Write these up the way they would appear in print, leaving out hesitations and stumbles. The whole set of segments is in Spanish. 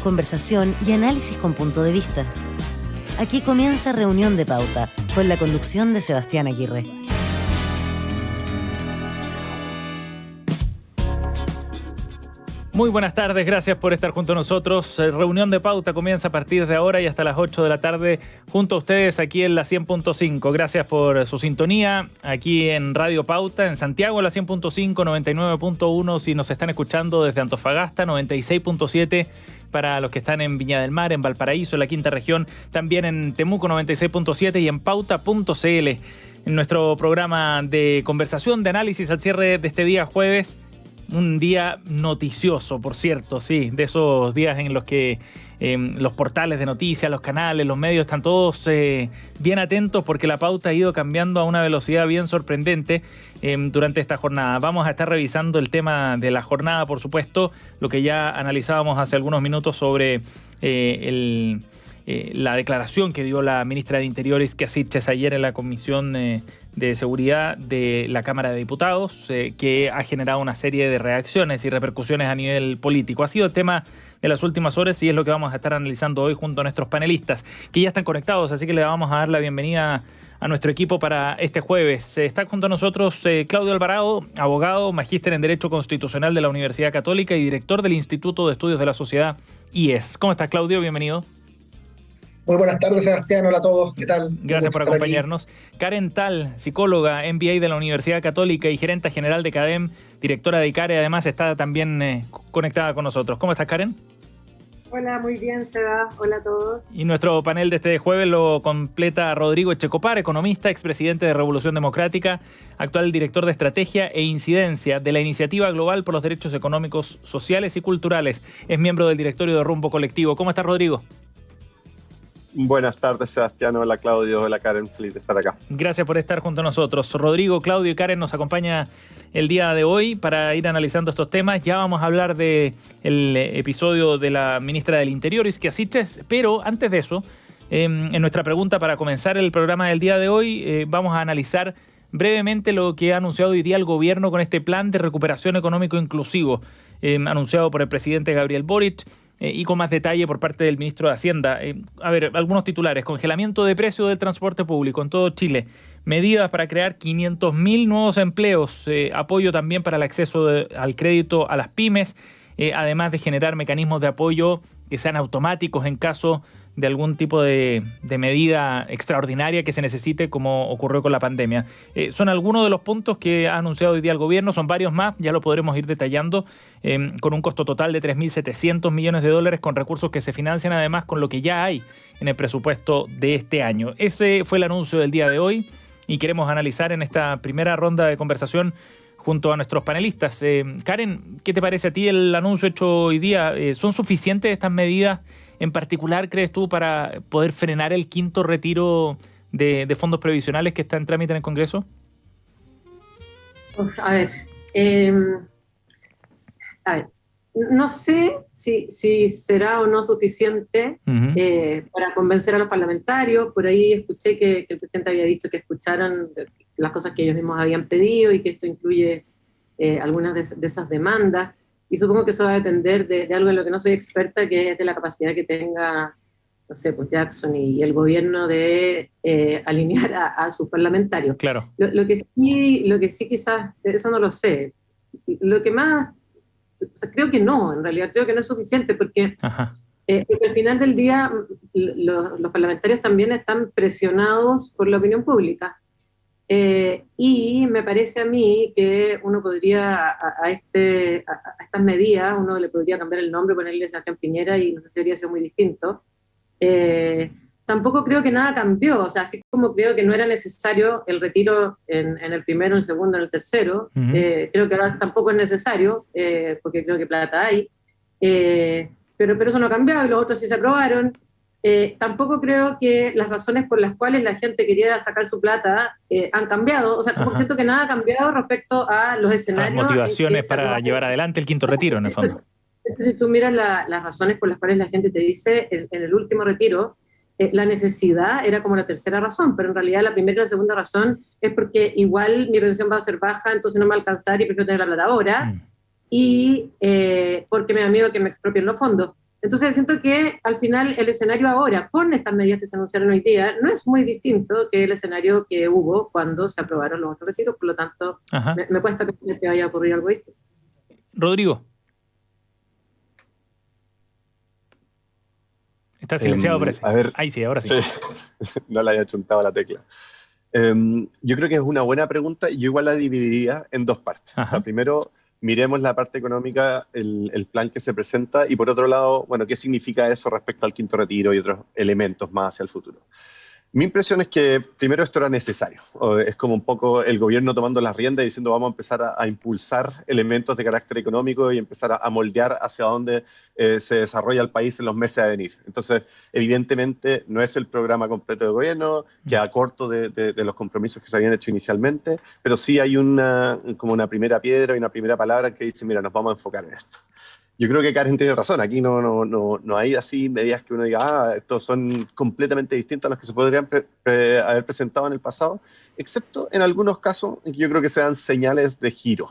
Conversación y análisis con punto de vista. Aquí comienza Reunión de Pauta, con la conducción de Sebastián Aguirre. Muy buenas tardes, gracias por estar junto a nosotros. Reunión de Pauta comienza a partir de ahora y hasta las 8 de la tarde junto a ustedes aquí en la 100.5. Gracias por su sintonía aquí en Radio Pauta, en Santiago en la 100.5, 99.1 si nos están escuchando desde Antofagasta, 96.7 para los que están en Viña del Mar, en Valparaíso, en la quinta región, también en Temuco 96.7 y en pauta.cl. En nuestro programa de conversación, de análisis al cierre de este día jueves, un día noticioso, por cierto, sí, de esos días en los que los portales de noticias, los canales, los medios están todos bien atentos porque la pauta ha ido cambiando a una velocidad bien sorprendente durante esta jornada. Vamos a estar revisando el tema de la jornada, por supuesto, lo que ya analizábamos hace algunos minutos sobre la declaración que dio la ministra de Interior, Isquia Siches, ayer en la Comisión de Seguridad de la Cámara de Diputados, que ha generado una serie de reacciones y repercusiones a nivel político. Ha sido el tema de las últimas horas y es lo que vamos a estar analizando hoy junto a nuestros panelistas, que ya están conectados, así que le vamos a dar la bienvenida a nuestro equipo para este jueves. Está junto a nosotros Claudio Alvarado, abogado, magíster en Derecho Constitucional de la Universidad Católica y director del Instituto de Estudios de la Sociedad, IES. ¿Cómo estás, Claudio? Bienvenido. Muy buenas tardes, Sebastián. Hola a todos. ¿Qué tal? Gracias por acompañarnos. Karen Tal, psicóloga, MBA de la Universidad Católica y gerenta general de CADEM, directora de ICARE, además está también conectada con nosotros. ¿Cómo estás, Karen? Hola, muy bien, Seba. Hola a todos. Y nuestro panel de este jueves lo completa Rodrigo Echecopar, economista, expresidente de Revolución Democrática, actual director de Estrategia e Incidencia de la Iniciativa Global por los Derechos Económicos, Sociales y Culturales. Es miembro del directorio de Rumbo Colectivo. ¿Cómo estás, Rodrigo? Buenas tardes, Sebastián. Hola, Claudio. Hola, Karen. Feliz de estar acá. Gracias por estar junto a nosotros. Rodrigo, Claudio y Karen nos acompaña el día de hoy para ir analizando estos temas. Ya vamos a hablar del episodio de la ministra del Interior, Isquia Siches, pero antes de eso, en nuestra pregunta para comenzar el programa del día de hoy, vamos a analizar brevemente lo que ha anunciado hoy día el gobierno con este plan de recuperación económico inclusivo, anunciado por el presidente Gabriel Boric, y con más detalle por parte del ministro de Hacienda. A ver, algunos titulares. Congelamiento de precios del transporte público en todo Chile. Medidas para crear 500.000 nuevos empleos. Apoyo también para el acceso al crédito a las pymes. Además de generar mecanismos de apoyo que sean automáticos en caso de algún tipo de medida extraordinaria que se necesite, como ocurrió con la pandemia. Son algunos de los puntos que ha anunciado hoy día el gobierno, son varios más, ya lo podremos ir detallando, con un costo total de 3.700 millones de dólares, con recursos que se financian además con lo que ya hay en el presupuesto de este año. Ese fue el anuncio del día de hoy y queremos analizar en esta primera ronda de conversación junto a nuestros panelistas. Karen, ¿qué te parece a ti el anuncio hecho hoy día? ¿Son suficientes estas medidas en particular, crees tú, para poder frenar el quinto retiro de fondos previsionales que está en trámite en el Congreso? A ver, no sé si será o no suficiente para convencer a los parlamentarios. Por ahí escuché que el presidente había dicho que escucharon las cosas que ellos mismos habían pedido y que esto incluye algunas de esas demandas. Y supongo que eso va a depender de algo en lo que no soy experta, que es de la capacidad que tenga, no sé, pues Jackson y el gobierno de alinear a sus parlamentarios. Claro. Lo que sí quizás, eso no lo sé. Lo que más, o sea, creo que no, en realidad creo que no es suficiente porque al final del día los parlamentarios también están presionados por la opinión pública. Y me parece a mí que uno podría, a estas medidas, uno le podría cambiar el nombre, ponerle Sebastián Piñera y no sé si habría sido muy distinto. Tampoco creo que nada cambió, o sea, así como creo que no era necesario el retiro en el primero, en el segundo, en el tercero, creo que ahora tampoco es necesario, porque creo que plata hay, pero eso no ha cambiado y los otros sí se aprobaron. Tampoco creo que las razones por las cuales la gente quería sacar su plata han cambiado. O sea, como siento que nada ha cambiado respecto a los escenarios. Las motivaciones para llevar adelante el quinto retiro, en el fondo. Si tú miras las razones por las cuales la gente te dice en el último retiro, la necesidad era como la tercera razón, pero en realidad la primera y la segunda razón es porque igual mi pensión va a ser baja, entonces no me va a alcanzar y prefiero tener la plata ahora, y porque me da miedo que me expropien los fondos. Entonces siento que al final el escenario ahora, con estas medidas que se anunciaron hoy día, no es muy distinto que el escenario que hubo cuando se aprobaron los otros retiros, por lo tanto me cuesta pensar que vaya a ocurrir algo distinto. Rodrigo. Está silenciado, parece. A ver, ahí sí, ahora sí. No le había chuntado la tecla. Yo creo que es una buena pregunta y yo igual la dividiría en dos partes. O sea, primero, miremos la parte económica, el plan que se presenta, y por otro lado, bueno, ¿qué significa eso respecto al quinto retiro y otros elementos más hacia el futuro? Mi impresión es que primero esto era necesario. Es como un poco el gobierno tomando las riendas y diciendo vamos a empezar a impulsar elementos de carácter económico y empezar a moldear hacia dónde se desarrolla el país en los meses a venir. Entonces, evidentemente, no es el programa completo del gobierno, queda corto de los compromisos que se habían hecho inicialmente, pero sí hay como una primera piedra y una primera palabra que dice, mira, nos vamos a enfocar en esto. Yo creo que Karen tiene razón, aquí no hay así medidas que uno diga, estos son completamente distintos a los que se podrían haber presentado en el pasado, excepto en algunos casos en que yo creo que se dan señales de giro.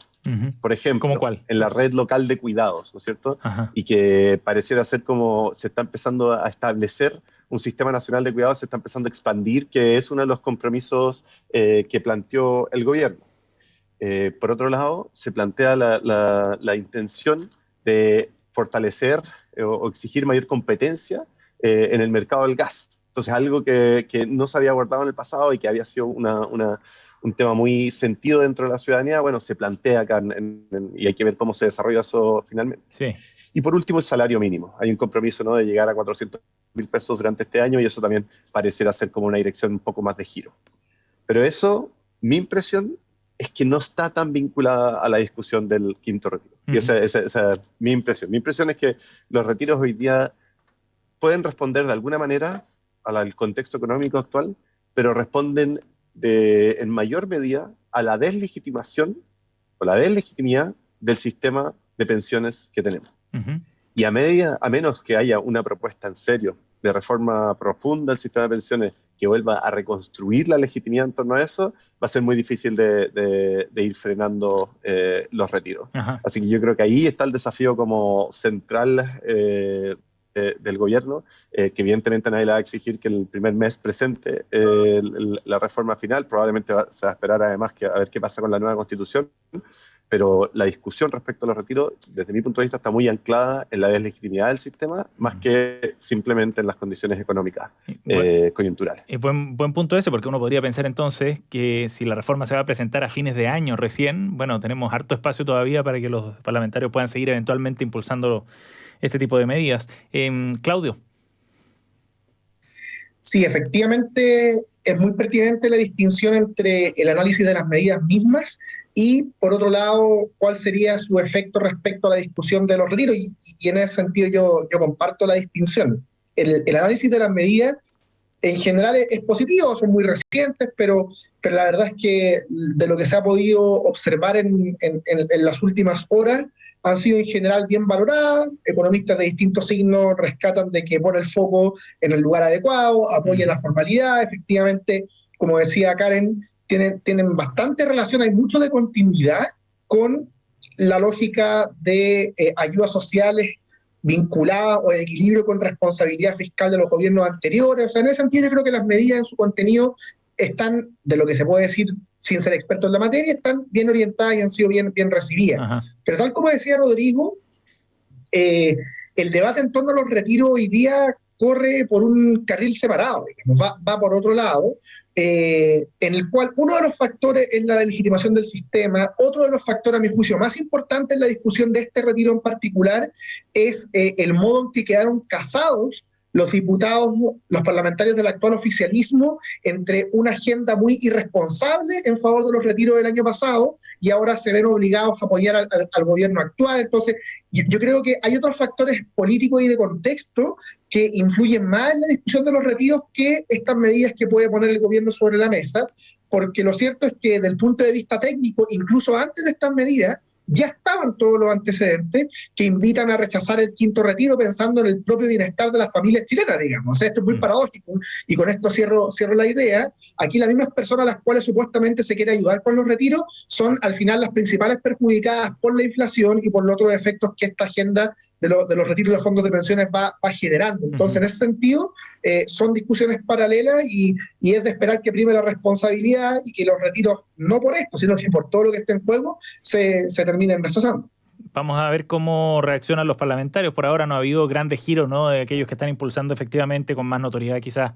Por ejemplo, ¿cómo cuál? En la red local de cuidados, ¿no es cierto? Y que pareciera ser como se está empezando a establecer un sistema nacional de cuidados, se está empezando a expandir, que es uno de los compromisos que planteó el gobierno. Por otro lado, se plantea la intención de fortalecer o exigir mayor competencia en el mercado del gas. Entonces, algo que no se había abordado en el pasado y que había sido un tema muy sentido dentro de la ciudadanía, bueno, se plantea acá y hay que ver cómo se desarrolla eso finalmente. Sí. Y por último, el salario mínimo. Hay un compromiso, ¿no?, de llegar a 400.000 pesos durante este año y eso también pareciera ser como una dirección un poco más de giro. Pero eso, mi impresión, es que no está tan vinculada a la discusión del quinto retiro. Y esa es mi impresión. Mi impresión es que los retiros hoy día pueden responder de alguna manera al contexto económico actual, pero responden en mayor medida a la deslegitimación o la deslegitimidad del sistema de pensiones que tenemos. Y a menos que haya una propuesta en serio de reforma profunda del sistema de pensiones que vuelva a reconstruir la legitimidad en torno a eso, va a ser muy difícil de ir frenando los retiros. Así que yo creo que ahí está el desafío como central del gobierno, que evidentemente nadie le va a exigir que el primer mes presente la reforma final, probablemente se va a esperar además a ver qué pasa con la nueva constitución, pero la discusión respecto a los retiros, desde mi punto de vista, está muy anclada en la deslegitimidad del sistema, más que simplemente en las condiciones económicas coyunturales. Y buen punto ese, porque uno podría pensar entonces que si la reforma se va a presentar a fines de año recién, bueno, tenemos harto espacio todavía para que los parlamentarios puedan seguir eventualmente impulsando este tipo de medidas. Claudio. Sí, efectivamente es muy pertinente la distinción entre el análisis de las medidas mismas y, por otro lado, cuál sería su efecto respecto a la discusión de los retiros. Y en ese sentido yo comparto la distinción. El análisis de las medidas en general es positivo, son muy recientes, pero la verdad es que de lo que se ha podido observar en las últimas horas, han sido en general bien valoradas. Economistas de distintos signos rescatan de que pone el foco en el lugar adecuado, apoya la formalidad. Efectivamente, como decía Karen, tienen bastante relación, hay mucho de continuidad con la lógica de ayudas sociales vinculadas o de equilibrio con responsabilidad fiscal de los gobiernos anteriores. O sea, en ese sentido yo creo que las medidas en su contenido están, de lo que se puede decir sin ser experto en la materia, están bien orientadas y han sido bien recibidas. Pero tal como decía Rodrigo, el debate en torno a los retiros hoy día corre por un carril separado, digamos, va por otro lado, en el cual uno de los factores es la legitimación del sistema, otro de los factores, a mi juicio, más importantes en la discusión de este retiro en particular es el modo en que quedaron casados los diputados, los parlamentarios del actual oficialismo, entre una agenda muy irresponsable en favor de los retiros del año pasado y ahora se ven obligados a apoyar al gobierno actual. Entonces, yo creo que hay otros factores políticos y de contexto que influyen más en la discusión de los retiros que estas medidas que puede poner el gobierno sobre la mesa, porque lo cierto es que desde el punto de vista técnico, incluso antes de estas medidas, ya estaban todos los antecedentes que invitan a rechazar el quinto retiro pensando en el propio bienestar de las familias chilenas, digamos. O sea, esto es muy paradójico, y con esto cierro la idea. Aquí las mismas personas a las cuales supuestamente se quiere ayudar con los retiros son al final las principales perjudicadas por la inflación y por los otros efectos que esta agenda de los retiros de los fondos de pensiones va generando. Entonces, en ese sentido, son discusiones paralelas y es de esperar que prime la responsabilidad y que los retiros, no por esto, sino que por todo lo que esté en juego, se terminen rechazando. Vamos a ver cómo reaccionan los parlamentarios. Por ahora no ha habido grandes giros, ¿no?, de aquellos que están impulsando efectivamente con más notoriedad quizás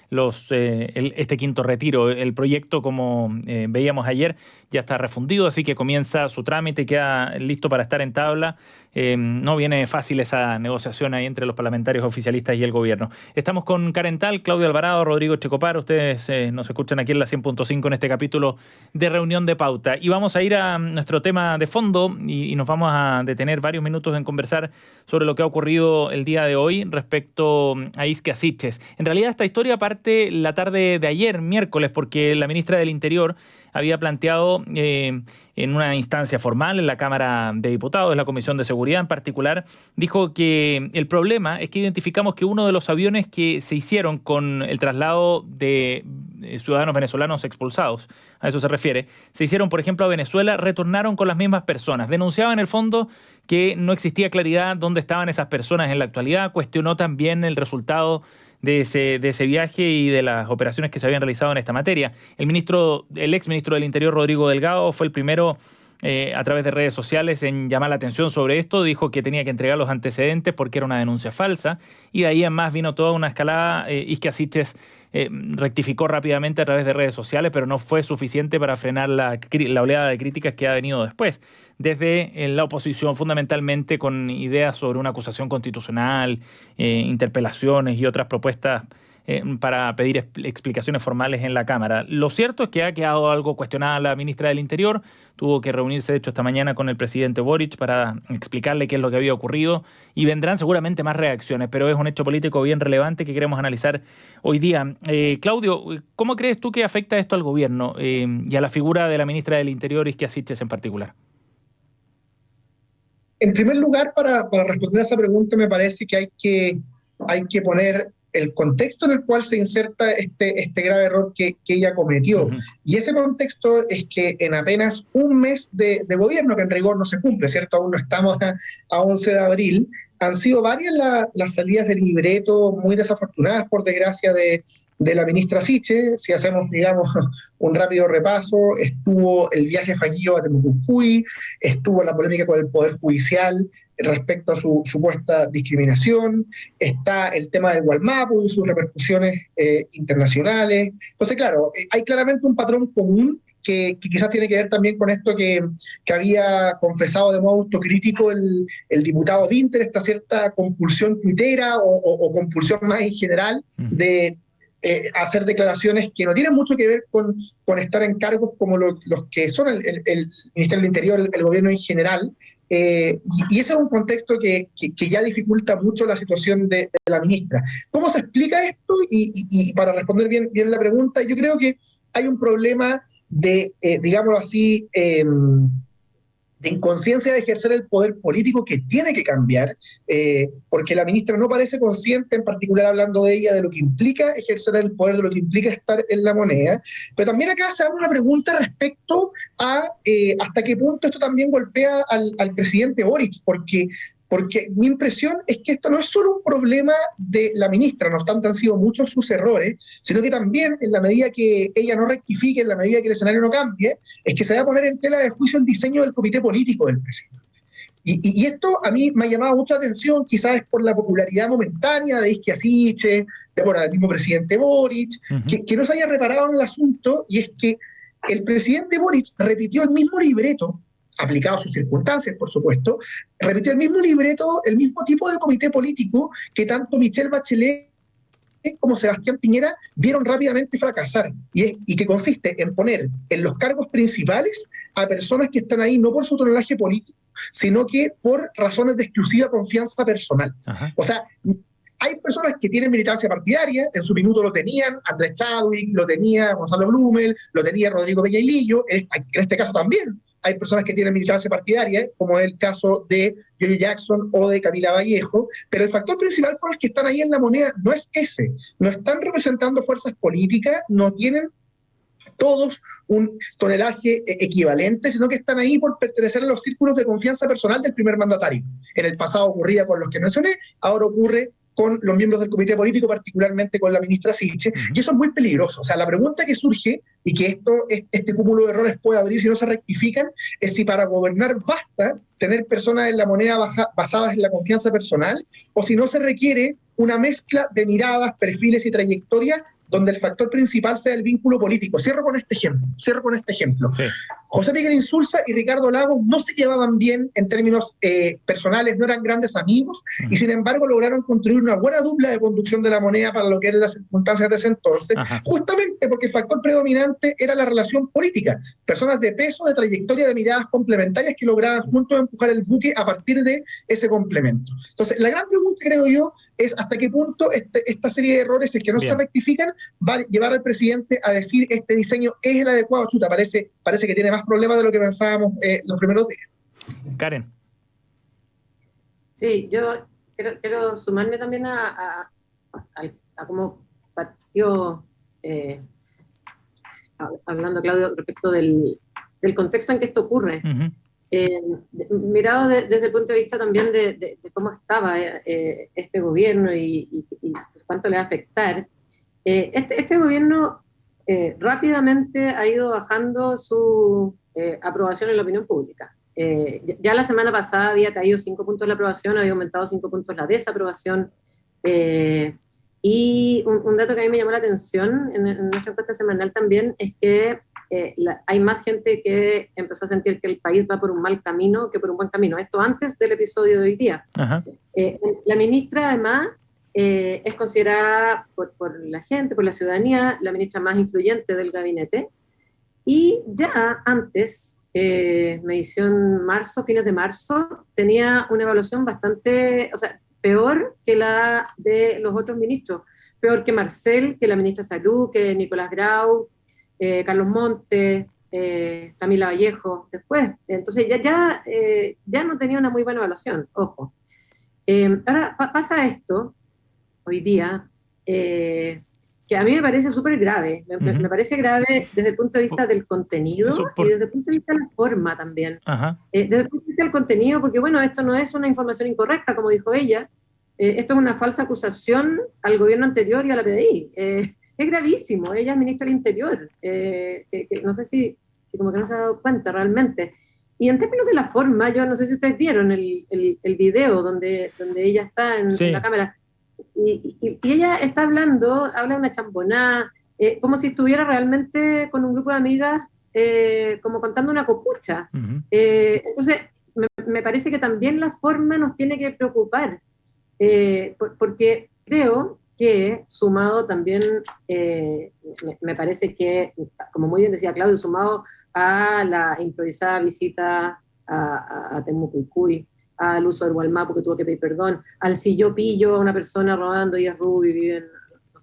este quinto retiro. El proyecto, como veíamos ayer, ya está refundido, así que comienza su trámite, queda listo para estar en tabla. No viene fácil esa negociación ahí entre los parlamentarios oficialistas y el gobierno. Estamos con Karen Tal, Claudio Alvarado, Rodrigo Checopar. Ustedes nos escuchan aquí en la 100.5 en este capítulo de Reunión de Pauta. Y vamos a ir a nuestro tema de fondo y nos vamos a detener varios minutos en conversar sobre lo que ha ocurrido el día de hoy respecto a Isquia Siches. En realidad esta historia parte la tarde de ayer, miércoles, porque la ministra del Interior había planteado en una instancia formal en la Cámara de Diputados, en la Comisión de Seguridad en particular, dijo que el problema es que identificamos que uno de los aviones que se hicieron con el traslado de ciudadanos venezolanos expulsados, a eso se refiere, se hicieron, por ejemplo, a Venezuela, retornaron con las mismas personas. Denunciaba en el fondo que no existía claridad dónde estaban esas personas en la actualidad, cuestionó también el resultado de ese viaje y de las operaciones que se habían realizado en esta materia. El ex ministro del Interior, Rodrigo Delgado, fue el primero a través de redes sociales en llamar la atención sobre esto. Dijo que tenía que entregar los antecedentes porque era una denuncia falsa, y de ahí en más vino toda una escalada. Isquia Siches rectificó rápidamente a través de redes sociales, pero no fue suficiente para frenar la oleada de críticas que ha venido después, desde la oposición, fundamentalmente con ideas sobre una acusación constitucional, interpelaciones y otras propuestas para pedir explicaciones formales en la Cámara. Lo cierto es que ha quedado algo cuestionada la ministra del Interior. Tuvo que reunirse, de hecho, esta mañana con el presidente Boric para explicarle qué es lo que había ocurrido, y vendrán seguramente más reacciones, pero es un hecho político bien relevante que queremos analizar hoy día. Claudio, ¿cómo crees tú que afecta esto al gobierno y a la figura de la ministra del Interior, Isquia Siches en particular? En primer lugar, para responder a esa pregunta, me parece que hay que poner el contexto en el cual se inserta este grave error que ella cometió. Uh-huh. Y ese contexto es que en apenas un mes de gobierno, que en rigor no se cumple, ¿cierto? Aún no estamos a 11 de abril, han sido varias las salidas de libreto muy desafortunadas, por desgracia, de la ministra Siches. Si hacemos, digamos, un rápido repaso, estuvo el viaje fallido a Temucucuy, estuvo la polémica con el Poder Judicial respecto a su supuesta discriminación, está el tema del Gualmapu y sus repercusiones internacionales. Entonces, claro, hay claramente un patrón común que quizás tiene que ver también con esto que había confesado de modo autocrítico el diputado Vinter, esta cierta compulsión tuitera o compulsión más en general de hacer declaraciones que no tienen mucho que ver con estar en cargos como los que son el Ministerio del Interior, el gobierno en general, y ese es un contexto que ya dificulta mucho la situación de la ministra. ¿Cómo se explica esto? Y para responder bien la pregunta, yo creo que hay un problema de, digámoslo así, de inconsciencia de ejercer el poder político que tiene que cambiar, porque la ministra no parece consciente, en particular hablando de ella, de lo que implica ejercer el poder, de lo que implica estar en la moneda. Pero también acá se abre una pregunta respecto a hasta qué punto esto también golpea al presidente Boric, porque mi impresión es que esto no es solo un problema de la ministra, no obstante han sido muchos sus errores, sino que también en la medida que ella no rectifique, en la medida que el escenario no cambie, es que se va a poner en tela de juicio el diseño del comité político del presidente. Y esto a mí me ha llamado mucha atención, quizás por la popularidad momentánea de Isquia Siches, del mismo presidente Boric, uh-huh. que no se haya reparado en el asunto, y es que el presidente Boric repitió el mismo libreto, aplicado a sus circunstancias, por supuesto, repitió el mismo libreto, el mismo tipo de comité político que tanto Michelle Bachelet como Sebastián Piñera vieron rápidamente fracasar, y que consiste en poner en los cargos principales a personas que están ahí no por su tonelaje político, sino que por razones de exclusiva confianza personal. Ajá. O sea, hay personas que tienen militancia partidaria, en su minuto lo tenían Andrés Chadwick, lo tenía Gonzalo Blumel, lo tenía Rodrigo Peña y Lillo, en este caso también hay personas que tienen militancia partidaria, como es el caso de Giorgio Jackson o de Camila Vallejo, pero el factor principal por el que están ahí en la moneda no es ese. No están representando fuerzas políticas, no tienen todos un tonelaje equivalente, sino que están ahí por pertenecer a los círculos de confianza personal del primer mandatario. En el pasado ocurría con los que mencioné, ahora ocurre con los miembros del comité político, particularmente con la ministra Sichel, y eso es muy peligroso. O sea, la pregunta que surge, y que este cúmulo de errores puede abrir si no se rectifican, es si para gobernar basta tener personas en la moneda basadas en la confianza personal, o si no se requiere una mezcla de miradas, perfiles y trayectorias donde el factor principal sea el vínculo político. Cierro con este ejemplo. Sí. José Miguel Insulza y Ricardo Lagos no se llevaban bien en términos personales, no eran grandes amigos, y sin embargo lograron construir una buena dupla de conducción de la moneda para lo que eran las circunstancias de ese entonces, justamente porque el factor predominante era la relación política. Personas de peso, de trayectoria, de miradas complementarias que lograban juntos empujar el buque a partir de ese complemento. Entonces, la gran pregunta, creo yo, es hasta qué punto esta serie de errores, si es que no se rectifican, va a llevar al presidente a decir este diseño es el adecuado. Chuta, parece que tiene más problemas de lo que pensábamos los primeros días. Karen. Sí, yo quiero sumarme también a cómo partió hablando Claudio respecto del contexto en que esto ocurre. Mirado desde el punto de vista también de cómo estaba este gobierno y pues cuánto le va a afectar. Este gobierno rápidamente ha ido bajando su aprobación en la opinión pública. Ya la semana pasada había caído 5 puntos la aprobación, había aumentado 5 puntos la desaprobación. Y un dato que a mí me llamó la atención en nuestra encuesta semanal también es que hay más gente que empezó a sentir que el país va por un mal camino que por un buen camino. Esto antes del episodio de hoy día. La ministra, además, es considerada por la gente, por la ciudadanía, la ministra más influyente del gabinete. Y ya antes, medición marzo, fines de marzo, tenía una evaluación bastante, o sea, peor que la de los otros ministros. Peor que Marcel, que la ministra de Salud, que Nicolás Grau, Carlos Montes, Camila Vallejo, después. Entonces ya no tenía una muy buena evaluación, ojo. Ahora pasa esto, hoy día, que a mí me parece súper grave. Me parece grave desde el punto de vista del contenido y desde el punto de vista de la forma también. Desde el punto de vista del contenido, porque bueno, esto no es una información incorrecta, como dijo ella, esto es una falsa acusación al gobierno anterior y a la PDI. Es gravísimo, ella es ministra del Interior, que no sé si como que no se ha dado cuenta realmente. Y en términos de la forma, yo no sé si ustedes vieron el video donde ella está en la cámara, y ella está habla una chambonada, como si estuviera realmente con un grupo de amigas, como contando una copucha. Entonces, me parece que también la forma nos tiene que preocupar, porque creo que sumado también, me parece que, como muy bien decía Claudio, sumado a la improvisada visita a Temucuicui, al uso del Gualmapu que tuvo que pedir perdón, al si yo pillo a una persona robando y es rubio y vive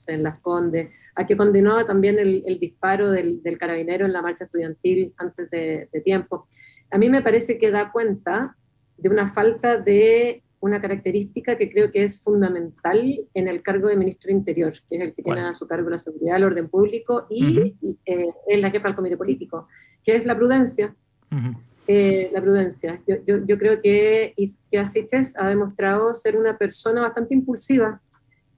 en Las Condes, a que condenó también el disparo del carabinero en la marcha estudiantil antes de tiempo. A mí me parece que da cuenta de una falta de una característica que creo que es fundamental en el cargo de ministro del Interior, que es el que tiene a su cargo la seguridad, el orden público y es la jefa del comité político, que es la prudencia. La prudencia. Yo creo que Isquia Sichel ha demostrado ser una persona bastante impulsiva.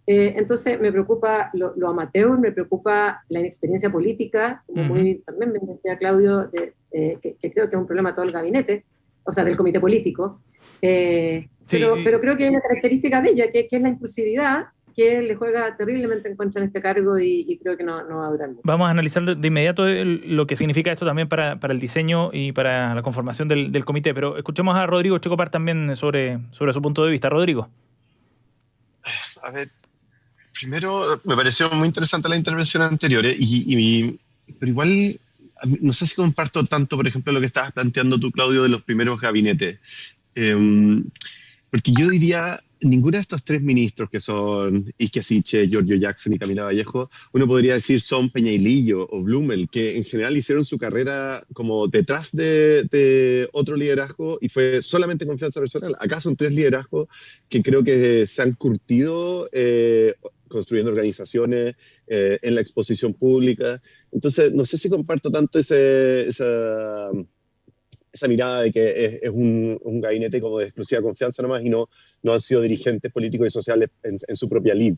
Entonces me preocupa lo amateur, me preocupa la inexperiencia política, como también me decía Claudio, que creo que es un problema de todo el gabinete, o sea, del comité político. Pero creo que hay una característica de ella, que es la impulsividad, que le juega terriblemente en contra en este cargo y creo que no va a durar mucho. Vamos a analizar de inmediato lo que significa esto también para el diseño y para la conformación del comité, pero escuchemos a Rodrigo Checopar también sobre su punto de vista. Rodrigo. A ver, primero me pareció muy interesante la intervención anterior, pero igual no sé si comparto tanto, por ejemplo, lo que estabas planteando tú, Claudio, de los primeros gabinetes. Porque yo diría, ninguno de estos tres ministros que son Isquia Siche, Giorgio Jackson y Camila Vallejo, uno podría decir son Peñailillo o Blumel, que en general hicieron su carrera como detrás de otro liderazgo y fue solamente confianza personal. Acá son tres liderazgos que creo que se han curtido construyendo organizaciones, en la exposición pública. Entonces, no sé si comparto tanto esa mirada de que es un gabinete como de exclusiva confianza nomás y no han sido dirigentes políticos y sociales en su propia lid.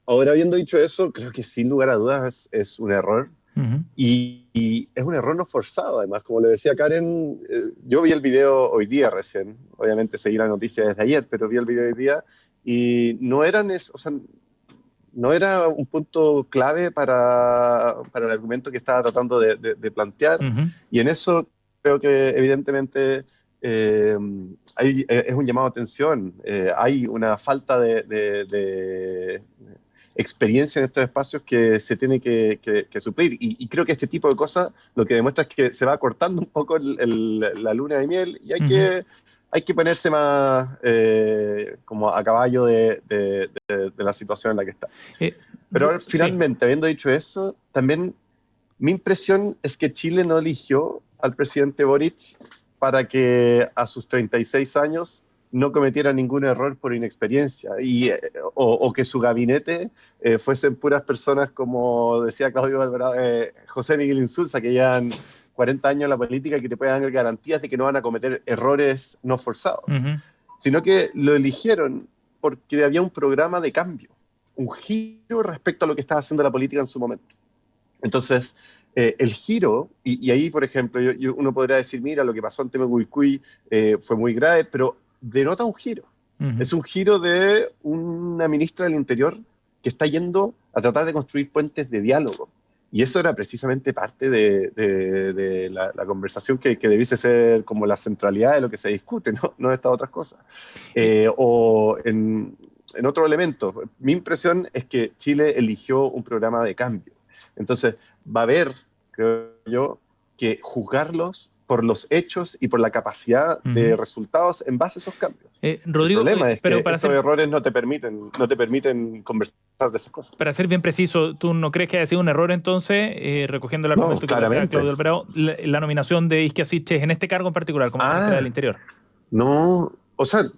Ahora, habiendo dicho eso, creo que sin lugar a dudas es un error. Uh-huh. Y es un error no forzado, además, como le decía Karen, yo vi el video hoy día recién, obviamente seguí la noticia desde ayer, pero vi el video hoy día y no era un punto clave para el argumento que estaba tratando de plantear. Uh-huh. Y en eso creo que evidentemente es un llamado a atención. Hay una falta de experiencia en estos espacios que se tiene que suplir. Y creo que este tipo de cosas lo que demuestra es que se va cortando un poco la luna de miel y hay que ponerse más como a caballo de la situación en la que está. Pero finalmente, habiendo dicho eso, también mi impresión es que Chile no eligió al presidente Boric para que a sus 36 años no cometiera ningún error por inexperiencia o que su gabinete fuesen puras personas, como decía Claudio Alvarado, José Miguel Insulza, que llevan 40 años en la política y que te pueden dar garantías de que no van a cometer errores no forzados, uh-huh. Sino que lo eligieron porque había un programa de cambio, un giro respecto a lo que estaba haciendo la política en su momento. Entonces, el giro, y ahí, por ejemplo, uno podría decir, mira, lo que pasó en Temucuicui fue muy grave, pero denota un giro. Uh-huh. Es un giro de una ministra del Interior que está yendo a tratar de construir puentes de diálogo. Y eso era precisamente parte de la conversación que debiese ser como la centralidad de lo que se discute, no estas otras cosas. O en otro elemento, mi impresión es que Chile eligió un programa de cambio. Entonces, va a haber, creo yo, que juzgarlos por los hechos y por la capacidad uh-huh. de resultados en base a esos cambios. Rodrigo, el problema es que estos errores no te permiten conversar de esas cosas. Para ser bien preciso, ¿tú no crees que haya sido un error entonces, recogiendo el argumento que plantea Claudio Alvarado, la nominación de Isquia Siche en este cargo en particular, como ministra del Interior? No, o sea,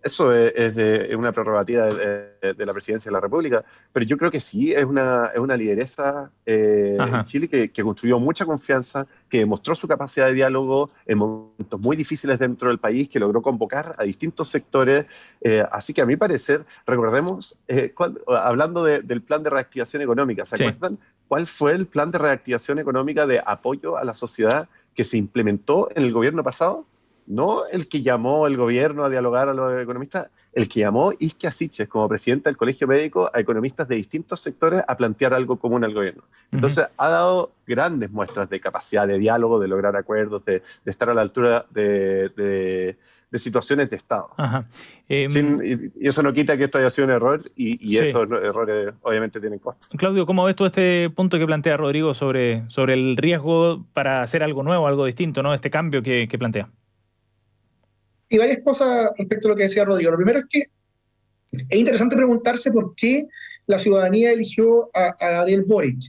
eso es una prerrogativa de la Presidencia de la República, pero yo creo que sí, es una lideresa en Chile que construyó mucha confianza, que demostró su capacidad de diálogo en momentos muy difíciles dentro del país, que logró convocar a distintos sectores. Así que a mi parecer, recordemos, hablando del plan de reactivación económica, ¿se acuerdan? ¿Cuál fue el plan de reactivación económica de apoyo a la sociedad que se implementó en el gobierno pasado? No el que llamó el gobierno a dialogar a los economistas, el que llamó Isquia Siche como presidenta del Colegio Médico a economistas de distintos sectores a plantear algo común al gobierno. Entonces, ha dado grandes muestras de capacidad de diálogo, de lograr acuerdos, de estar a la altura de situaciones de Estado. Y eso no quita que esto haya sido un error y esos errores obviamente tienen costo. Claudio, ¿cómo ves tú este punto que plantea Rodrigo sobre el riesgo para hacer algo nuevo, algo distinto, ¿no? Este cambio que plantea. Y varias cosas respecto a lo que decía Rodrigo. Lo primero es que es interesante preguntarse por qué la ciudadanía eligió a Gabriel Boric.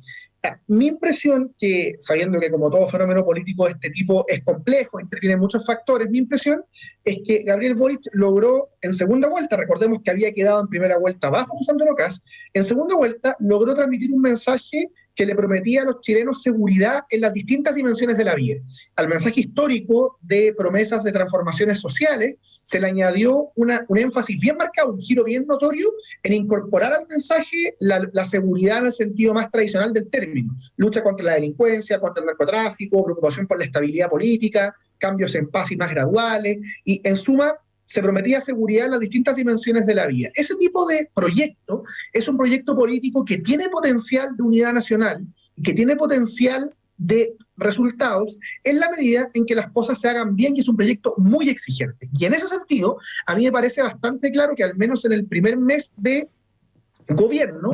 Mi impresión, que sabiendo que como todo fenómeno político de este tipo es complejo, intervienen muchos factores, mi impresión es que Gabriel Boric logró en segunda vuelta, recordemos que había quedado en primera vuelta bajo José Antonio Kast, en segunda vuelta logró transmitir un mensaje que le prometía a los chilenos seguridad en las distintas dimensiones de la vida. Al mensaje histórico de promesas de transformaciones sociales se le añadió un énfasis bien marcado, un giro bien notorio en incorporar al mensaje la seguridad en el sentido más tradicional del término. Lucha contra la delincuencia, contra el narcotráfico, preocupación por la estabilidad política, cambios en paz y más graduales, y en suma se prometía seguridad en las distintas dimensiones de la vida. Ese tipo de proyecto es un proyecto político que tiene potencial de unidad nacional y que tiene potencial de resultados en la medida en que las cosas se hagan bien, y es un proyecto muy exigente. Y en ese sentido, a mí me parece bastante claro que al menos en el primer mes de gobierno,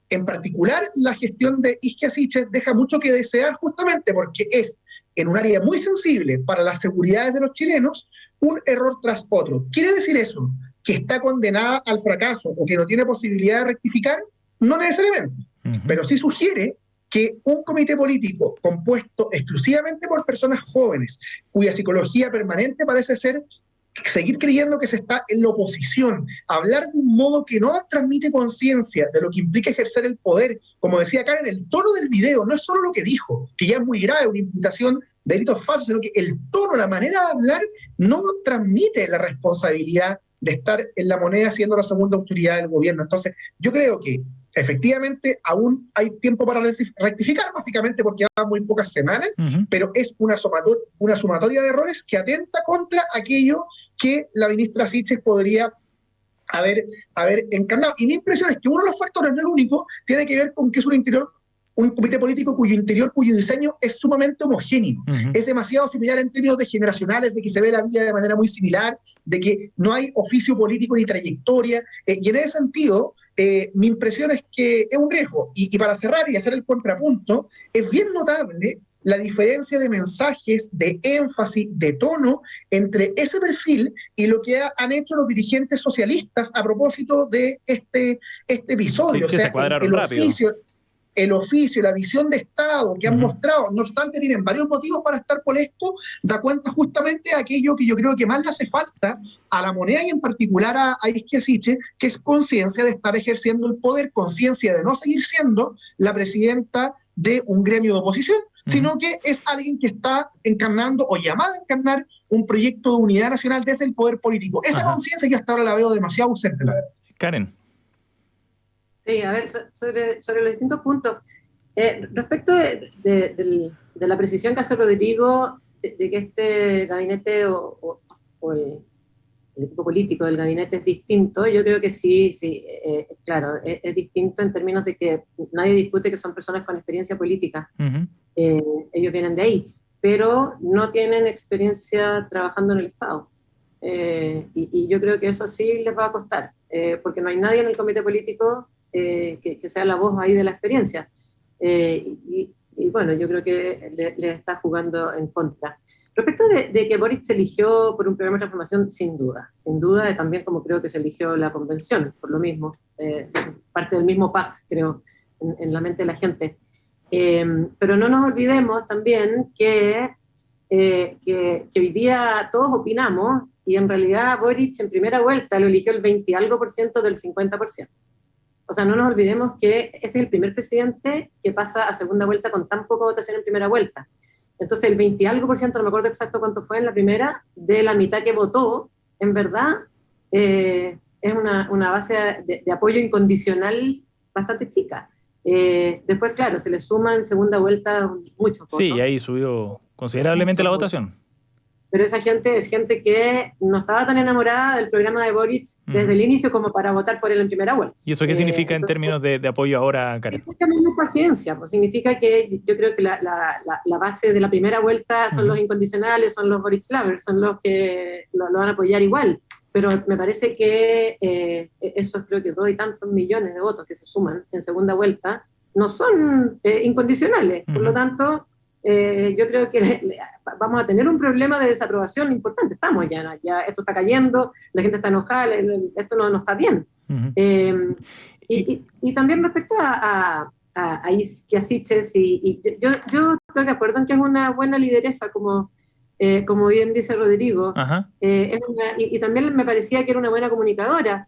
en particular la gestión de Isquia Siche deja mucho que desear, justamente porque es en un área muy sensible para las seguridades de los chilenos, un error tras otro. ¿Quiere decir eso que está condenada al fracaso o que no tiene posibilidad de rectificar? No necesariamente, pero sí sugiere que un comité político compuesto exclusivamente por personas jóvenes, cuya psicología permanente parece ser seguir creyendo que se está en la oposición, hablar de un modo que no transmite conciencia de lo que implica ejercer el poder, como decía Karen, el tono del video no es solo lo que dijo, que ya es muy grave, una imputación de delitos falsos, sino que el tono, la manera de hablar no transmite la responsabilidad de estar en la moneda siendo la segunda autoridad del gobierno. Entonces, yo creo que efectivamente aún hay tiempo para rectificar, básicamente porque van muy pocas semanas, pero es una sumatoria de errores que atenta contra aquello que la ministra Siches podría haber encarnado. Y mi impresión es que uno de los factores, no el único, tiene que ver con que es un comité político cuyo diseño es sumamente homogéneo. Es demasiado similar en términos de generacionales, de que se ve la vida de manera muy similar, de que no hay oficio político ni trayectoria, y en ese sentido, mi impresión es que es un riesgo. Y para cerrar y hacer el contrapunto, es bien notable la diferencia de mensajes, de énfasis, de tono entre ese perfil y lo que han hecho los dirigentes socialistas a propósito de este episodio. Sí, que se cuadraron rápido. El oficio, la visión de Estado que han mostrado, no obstante tienen varios motivos para estar molestos, da cuenta justamente de aquello que yo creo que más le hace falta a la moneda y en particular a Isquia Siches, que es conciencia de estar ejerciendo el poder, conciencia de no seguir siendo la presidenta de un gremio de oposición, sino que es alguien que está encarnando o llamada a encarnar un proyecto de unidad nacional desde el poder político. Esa conciencia yo hasta ahora la veo demasiado ausente, la verdad. Karen. Sí, a ver, sobre los distintos puntos. Respecto de la precisión que hace Rodrigo de que este gabinete o el equipo político del gabinete es distinto, yo creo que sí, claro, es distinto en términos de que nadie discute que son personas con experiencia política. Ellos vienen de ahí, pero no tienen experiencia trabajando en el Estado. Y yo creo que eso sí les va a costar, porque no hay nadie en el comité político que sea la voz ahí de la experiencia. Y bueno, yo creo que le está jugando en contra. Respecto de que Boric se eligió por un programa de transformación, sin duda, también como creo que se eligió la convención, por lo mismo, parte del mismo PAC, creo, en la mente de la gente. Pero no nos olvidemos también que hoy día todos opinamos, y en realidad Boric en primera vuelta lo eligió el 20 y algo por ciento del 50%. O sea, no nos olvidemos que este es el primer presidente que pasa a segunda vuelta con tan poca votación en primera vuelta. Entonces, el 20 y algo por ciento, no me acuerdo exacto cuánto fue en la primera, de la mitad que votó, en verdad, es una base de apoyo incondicional bastante chica. Después, claro, se le suma en segunda vuelta muchos votos. Sí, y ahí subió considerablemente la votación. Pero esa gente es gente que no estaba tan enamorada del programa de Boric desde el inicio como para votar por él en primera vuelta. ¿Y eso qué significa en términos de apoyo ahora, Karen? Significa menos paciencia, pues significa que yo creo que la base de la primera vuelta son los incondicionales, son los Boric lovers, son los que lo van a apoyar igual. Pero me parece que esos creo que 2 y tantos millones de votos que se suman en segunda vuelta no son incondicionales. Por lo tanto, yo creo que vamos a tener un problema de desaprobación importante. Estamos ya esto está cayendo, la gente está enojada, esto no está bien. Y también respecto a Isquia Siches, yo estoy de acuerdo en que es una buena lideresa, como bien dice Rodrigo, y también me parecía que era una buena comunicadora,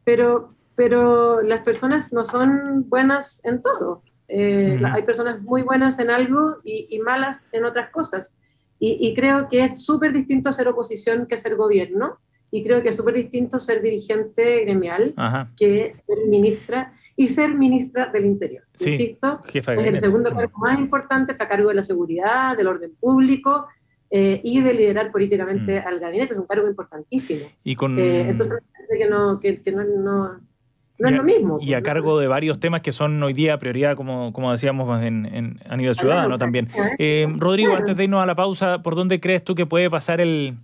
pero las personas no son buenas en todo. Hay personas muy buenas en algo y malas en otras cosas, y creo que es súper distinto ser oposición que ser gobierno, y creo que es súper distinto ser dirigente gremial que ser ministra, y ser ministra del Interior. Sí, insisto, es el segundo cargo más importante, está a cargo de la seguridad, del orden público, y de liderar políticamente al gabinete. Es un cargo importantísimo. Entonces me parece que no es lo mismo. Y a cargo de varios temas que son hoy día prioridad, como decíamos, a nivel ciudadano también. Rodrigo, antes de irnos a la pausa, ¿por dónde crees tú que puede pasar el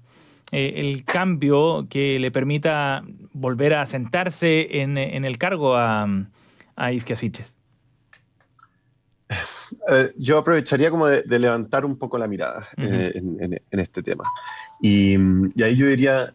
cambio que le permita volver a sentarse en el cargo a Isquia Siches? Yo aprovecharía como de levantar un poco la mirada en este tema. Y ahí yo diría,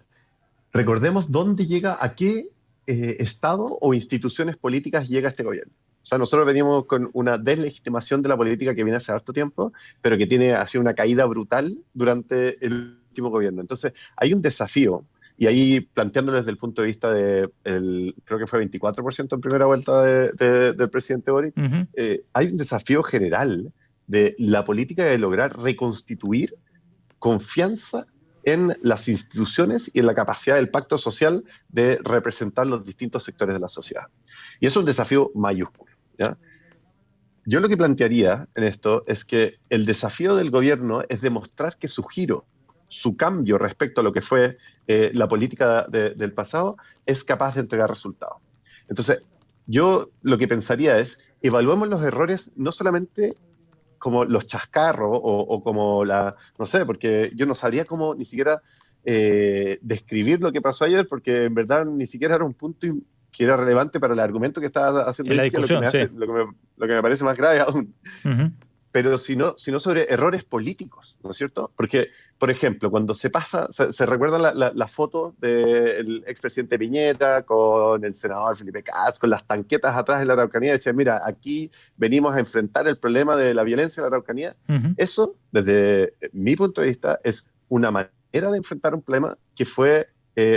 recordemos dónde llega, a qué Estado o instituciones políticas llega este gobierno. O sea, nosotros venimos con una deslegitimación de la política que viene hace harto tiempo, pero que ha sido una caída brutal durante el último gobierno. Entonces, hay un desafío, y ahí planteándolo desde el punto de vista creo que fue 24% en primera vuelta del presidente Boric, hay un desafío general de la política de lograr reconstituir confianza en las instituciones y en la capacidad del pacto social de representar los distintos sectores de la sociedad. Y eso es un desafío mayúsculo, ¿ya? Yo lo que plantearía en esto es que el desafío del gobierno es demostrar que su giro, su cambio respecto a lo que fue la política del pasado, es capaz de entregar resultados. Entonces, yo lo que pensaría es, evaluemos los errores no solamente como los chascarros o como no sé, porque yo no sabría cómo ni siquiera describir lo que pasó ayer, porque en verdad ni siquiera era un punto que era relevante para el argumento que estaba haciendo la discusión, lo que me parece más grave aún. Pero sino sobre errores políticos, ¿no es cierto? Porque, por ejemplo, cuando se recuerda la foto del expresidente Piñera con el senador Felipe Cas, con las tanquetas atrás de la Araucanía, decía, mira, aquí venimos a enfrentar el problema de la violencia en la Araucanía. Eso, desde mi punto de vista, es una manera de enfrentar un problema que fue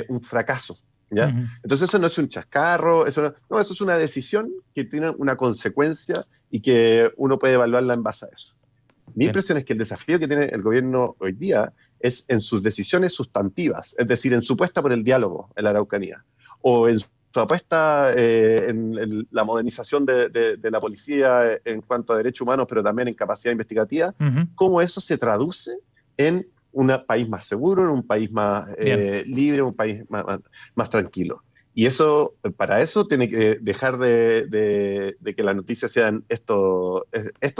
un fracaso, ¿ya? Entonces eso no es un chascarro, eso es una decisión que tiene una consecuencia y que uno puede evaluarla en base a eso. Mi impresión es que el desafío que tiene el gobierno hoy día es en sus decisiones sustantivas, es decir, en su apuesta por el diálogo en la Araucanía, o en su apuesta en la modernización de la policía en cuanto a derechos humanos, pero también en capacidad investigativa, cómo eso se traduce en un país más seguro, en un país más libre, un país más tranquilo. Y eso, para eso, tiene que dejar de que las noticias sean estos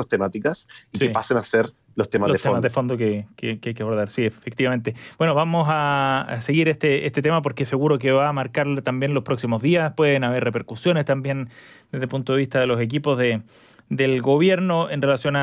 temáticas y que pasen a ser los temas de fondo que hay que abordar. Sí, efectivamente. Bueno, vamos a seguir este tema porque seguro que va a marcar también los próximos días. Pueden haber repercusiones también desde el punto de vista de los equipos del gobierno en relación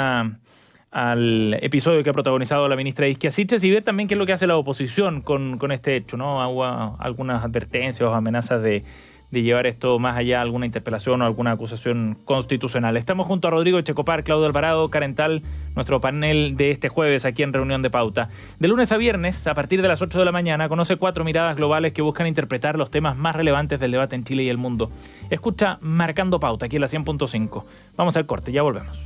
al episodio que ha protagonizado la ministra Isquia Siches y ver también qué es lo que hace la oposición con este hecho, ¿no? Hubo algunas advertencias o amenazas de llevar esto más allá, alguna interpelación o alguna acusación constitucional. Estamos junto a Rodrigo Echecopar, Claudio Alvarado, Karen Tal, nuestro panel de este jueves aquí en Reunión de Pauta. De lunes a viernes, a partir de las 8 de la mañana, conoce 4 miradas globales que buscan interpretar los temas más relevantes del debate en Chile y el mundo. Escucha Marcando Pauta, aquí en la 100.5. Vamos al corte, ya volvemos.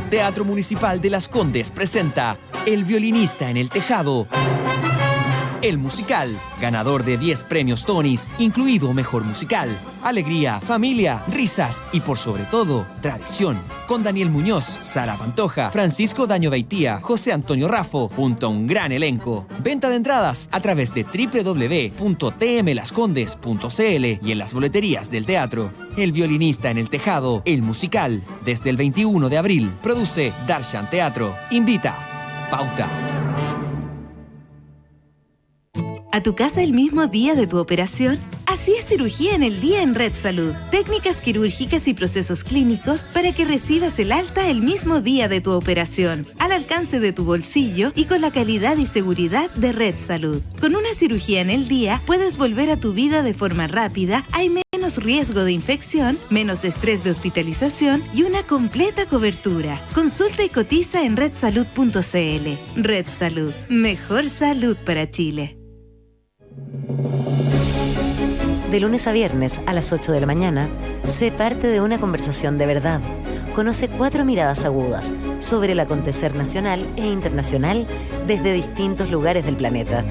Teatro Municipal de Las Condes presenta El violinista en el tejado. El musical, ganador de 10 premios Tonys, incluido Mejor Musical. Alegría, familia, risas y por sobre todo, tradición. Con Daniel Muñoz, Sara Pantoja, Francisco Daño Beitía, José Antonio Raffo, junto a un gran elenco. Venta de entradas a través de www.tmlascondes.cl y en las boleterías del teatro. El violinista en el tejado, el musical, desde el 21 de abril. Produce Darshan Teatro. Invita. Pauta. ¿A tu casa el mismo día de tu operación? Así es cirugía en el día en Red Salud. Técnicas quirúrgicas y procesos clínicos para que recibas el alta el mismo día de tu operación, al alcance de tu bolsillo y con la calidad y seguridad de Red Salud. Con una cirugía en el día puedes volver a tu vida de forma rápida, hay menos riesgo de infección, menos estrés de hospitalización y una completa cobertura. Consulta y cotiza en redsalud.cl. Red Salud. Mejor salud para Chile. De lunes a viernes a las 8 de la mañana, sé parte de una conversación de verdad. Conoce 4 miradas agudas sobre el acontecer nacional e internacional desde distintos lugares del planeta.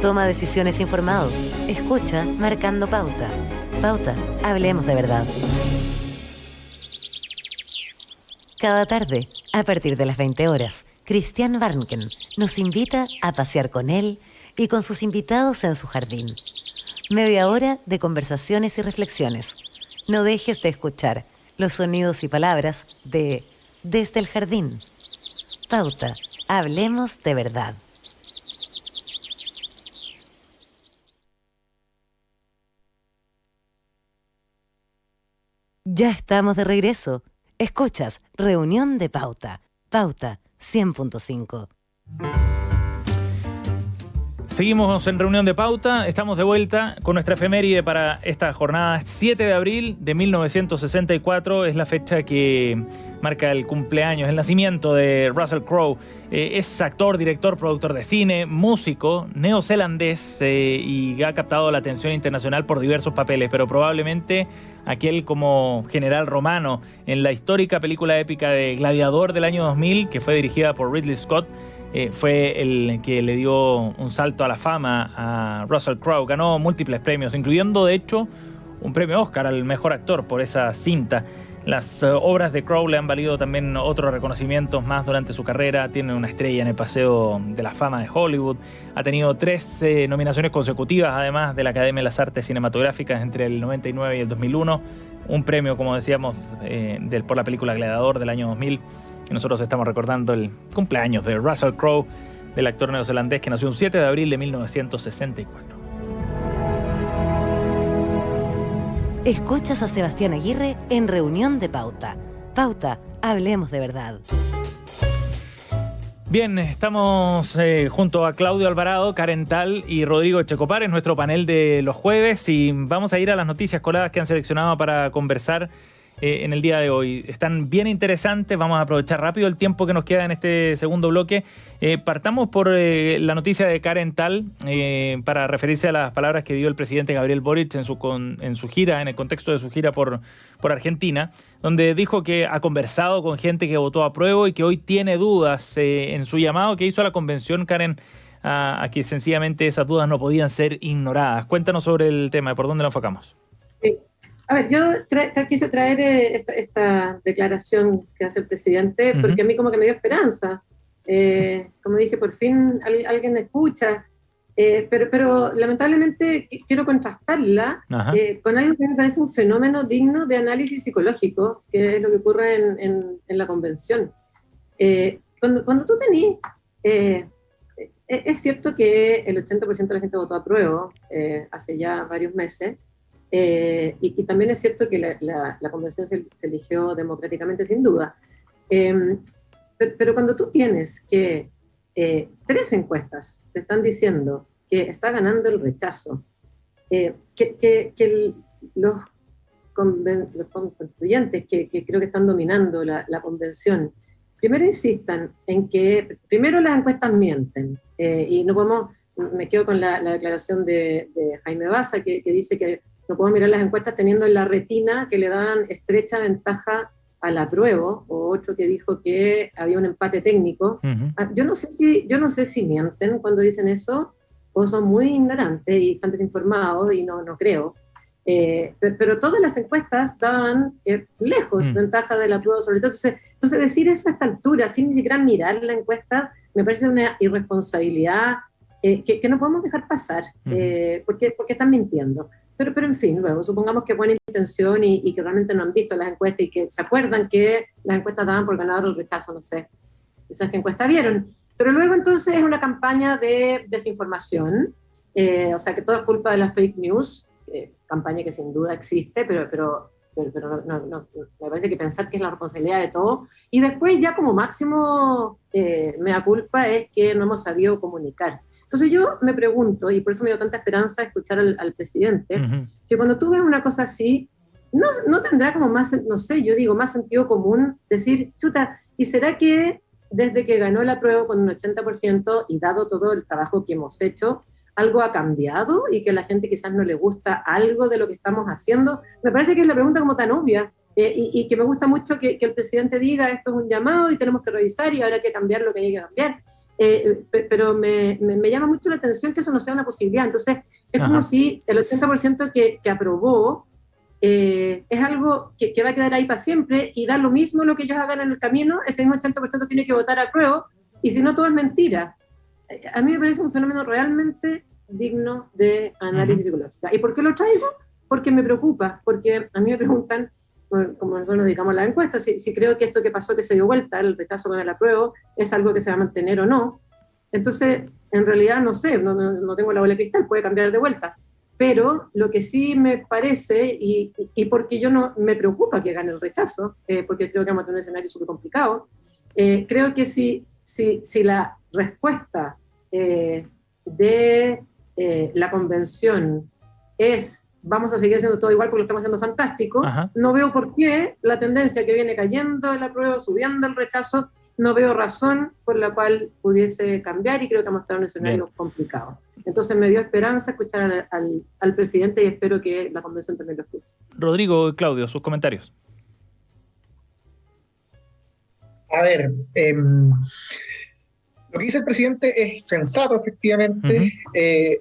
Toma decisiones informado. Escucha Marcando Pauta. Pauta, hablemos de verdad. Cada tarde, a partir de las 20 horas, Christian Barnken nos invita a pasear con él y con sus invitados en su jardín. Media hora de conversaciones y reflexiones. No dejes de escuchar los sonidos y palabras de Desde el Jardín. Pauta, hablemos de verdad. Ya estamos de regreso. Escuchas Reunión de Pauta. Pauta 100.5. Seguimos en Reunión de Pauta, estamos de vuelta con nuestra efeméride para esta jornada. 7 de abril de 1964 es la fecha que marca el cumpleaños, el nacimiento de Russell Crowe. Es actor, director, productor de cine, músico, neozelandés y ha captado la atención internacional por diversos papeles, pero probablemente aquel como general romano en la histórica película épica de Gladiador del año 2000, que fue dirigida por Ridley Scott. Fue el que le dio un salto a la fama a Russell Crowe. Ganó múltiples premios, incluyendo de hecho un premio Oscar al mejor actor por esa cinta. Las obras de Crowe le han valido también otros reconocimientos más durante su carrera. Tiene una estrella en el Paseo de la Fama de Hollywood. Ha tenido 3 nominaciones consecutivas, además de la Academia de las Artes Cinematográficas entre el 99 y el 2001. Un premio, como decíamos, por la película Gladiador del año 2000. Y nosotros estamos recordando el cumpleaños de Russell Crowe, del actor neozelandés que nació un 7 de abril de 1964. Escuchas a Sebastián Aguirre en Reunión de Pauta. Pauta, hablemos de verdad. Bien, estamos junto a Claudio Alvarado, Karen Tal y Rodrigo Echecopar en nuestro panel de los jueves y vamos a ir a las noticias coladas que han seleccionado para conversar en el día de hoy. Están bien interesantes, vamos a aprovechar rápido el tiempo que nos queda en este segundo bloque. Partamos por la noticia de Karen Tal, para referirse a las palabras que dio el presidente Gabriel Boric en su gira, en el contexto de su gira por Argentina, donde dijo que ha conversado con gente que votó a prueba y que hoy tiene dudas en su llamado que hizo a la convención, Karen, a que sencillamente esas dudas no podían ser ignoradas. Cuéntanos sobre el tema, ¿por dónde lo enfocamos? Sí. A ver, yo quise traer esta declaración que hace el presidente porque a mí como que me dio esperanza. Como dije, por fin alguien me escucha, pero lamentablemente quiero contrastarla con algo que me parece un fenómeno digno de análisis psicológico, que es lo que ocurre en la convención. Cuando tú tenés... es cierto que el 80% de la gente votó a prueba hace ya varios meses, y también es cierto que la convención se eligió democráticamente, sin duda. Pero cuando tú tienes que 3 encuestas te están diciendo que está ganando el rechazo, los constituyentes que creo que están dominando la convención, primero insistan en que, primero las encuestas mienten, y no podemos, me quedo con la declaración de Jaime Baza, que dice que no podemos mirar las encuestas teniendo en la retina que le dan estrecha ventaja al apruebo, o otro que dijo que había un empate técnico. Yo no sé si mienten cuando dicen eso, o son muy ignorantes y están desinformados, y no creo. Pero todas las encuestas daban lejos ventaja del apruebo sobre todo. Entonces decir eso a esta altura, sin ni siquiera mirar la encuesta, me parece una irresponsabilidad que no podemos dejar pasar, porque están mintiendo. Pero en fin, luego, supongamos que buena intención y que realmente no han visto las encuestas y que se acuerdan que las encuestas daban por ganador el rechazo, no sé, quizás qué encuesta vieron. Pero luego entonces es una campaña de desinformación, o sea que todo es culpa de las fake news, campaña que sin duda existe, pero no, me parece que pensar que es la responsabilidad de todo. Y después ya como máximo mea culpa es que no hemos sabido comunicar. Entonces yo me pregunto, y por eso me dio tanta esperanza escuchar al presidente, si cuando tú ves una cosa así, no tendrá como más, no sé, yo digo, más sentido común decir, chuta, ¿y será que desde que ganó la prueba con un 80% y dado todo el trabajo que hemos hecho, algo ha cambiado y que a la gente quizás no le gusta algo de lo que estamos haciendo? Me parece que es la pregunta como tan obvia, y que me gusta mucho que el presidente diga, esto es un llamado y tenemos que revisar y habrá que cambiar lo que hay que cambiar. Pero me llama mucho la atención que eso no sea una posibilidad. Entonces es como si el 80% que aprobó es algo que va a quedar ahí para siempre, y da lo mismo lo que ellos hagan en el camino, ese mismo 80% tiene que votar a prueba, y si no, todo es mentira. A mí me parece un fenómeno realmente digno de análisis psicológico. ¿Y por qué lo traigo? Porque me preocupa, porque a mí me preguntan, como nosotros nos dedicamos a las encuestas, si creo que esto que pasó, que se dio vuelta, el rechazo con el apruebo, es algo que se va a mantener o no. Entonces, en realidad no sé, no tengo la bola de cristal, puede cambiar de vuelta. Pero lo que sí me parece, y porque yo no me preocupa que gane el rechazo, porque creo que vamos a tener un escenario súper complicado, creo que si la respuesta de la convención es vamos a seguir haciendo todo igual porque lo estamos haciendo fantástico, no veo por qué la tendencia que viene cayendo el apruebo, subiendo el rechazo, no veo razón por la cual pudiese cambiar y creo que vamos a estar en un escenario complicado. Entonces me dio esperanza escuchar al presidente y espero que la convención también lo escuche. Rodrigo, Claudio, sus comentarios. A ver, lo que dice el presidente es sensato, efectivamente.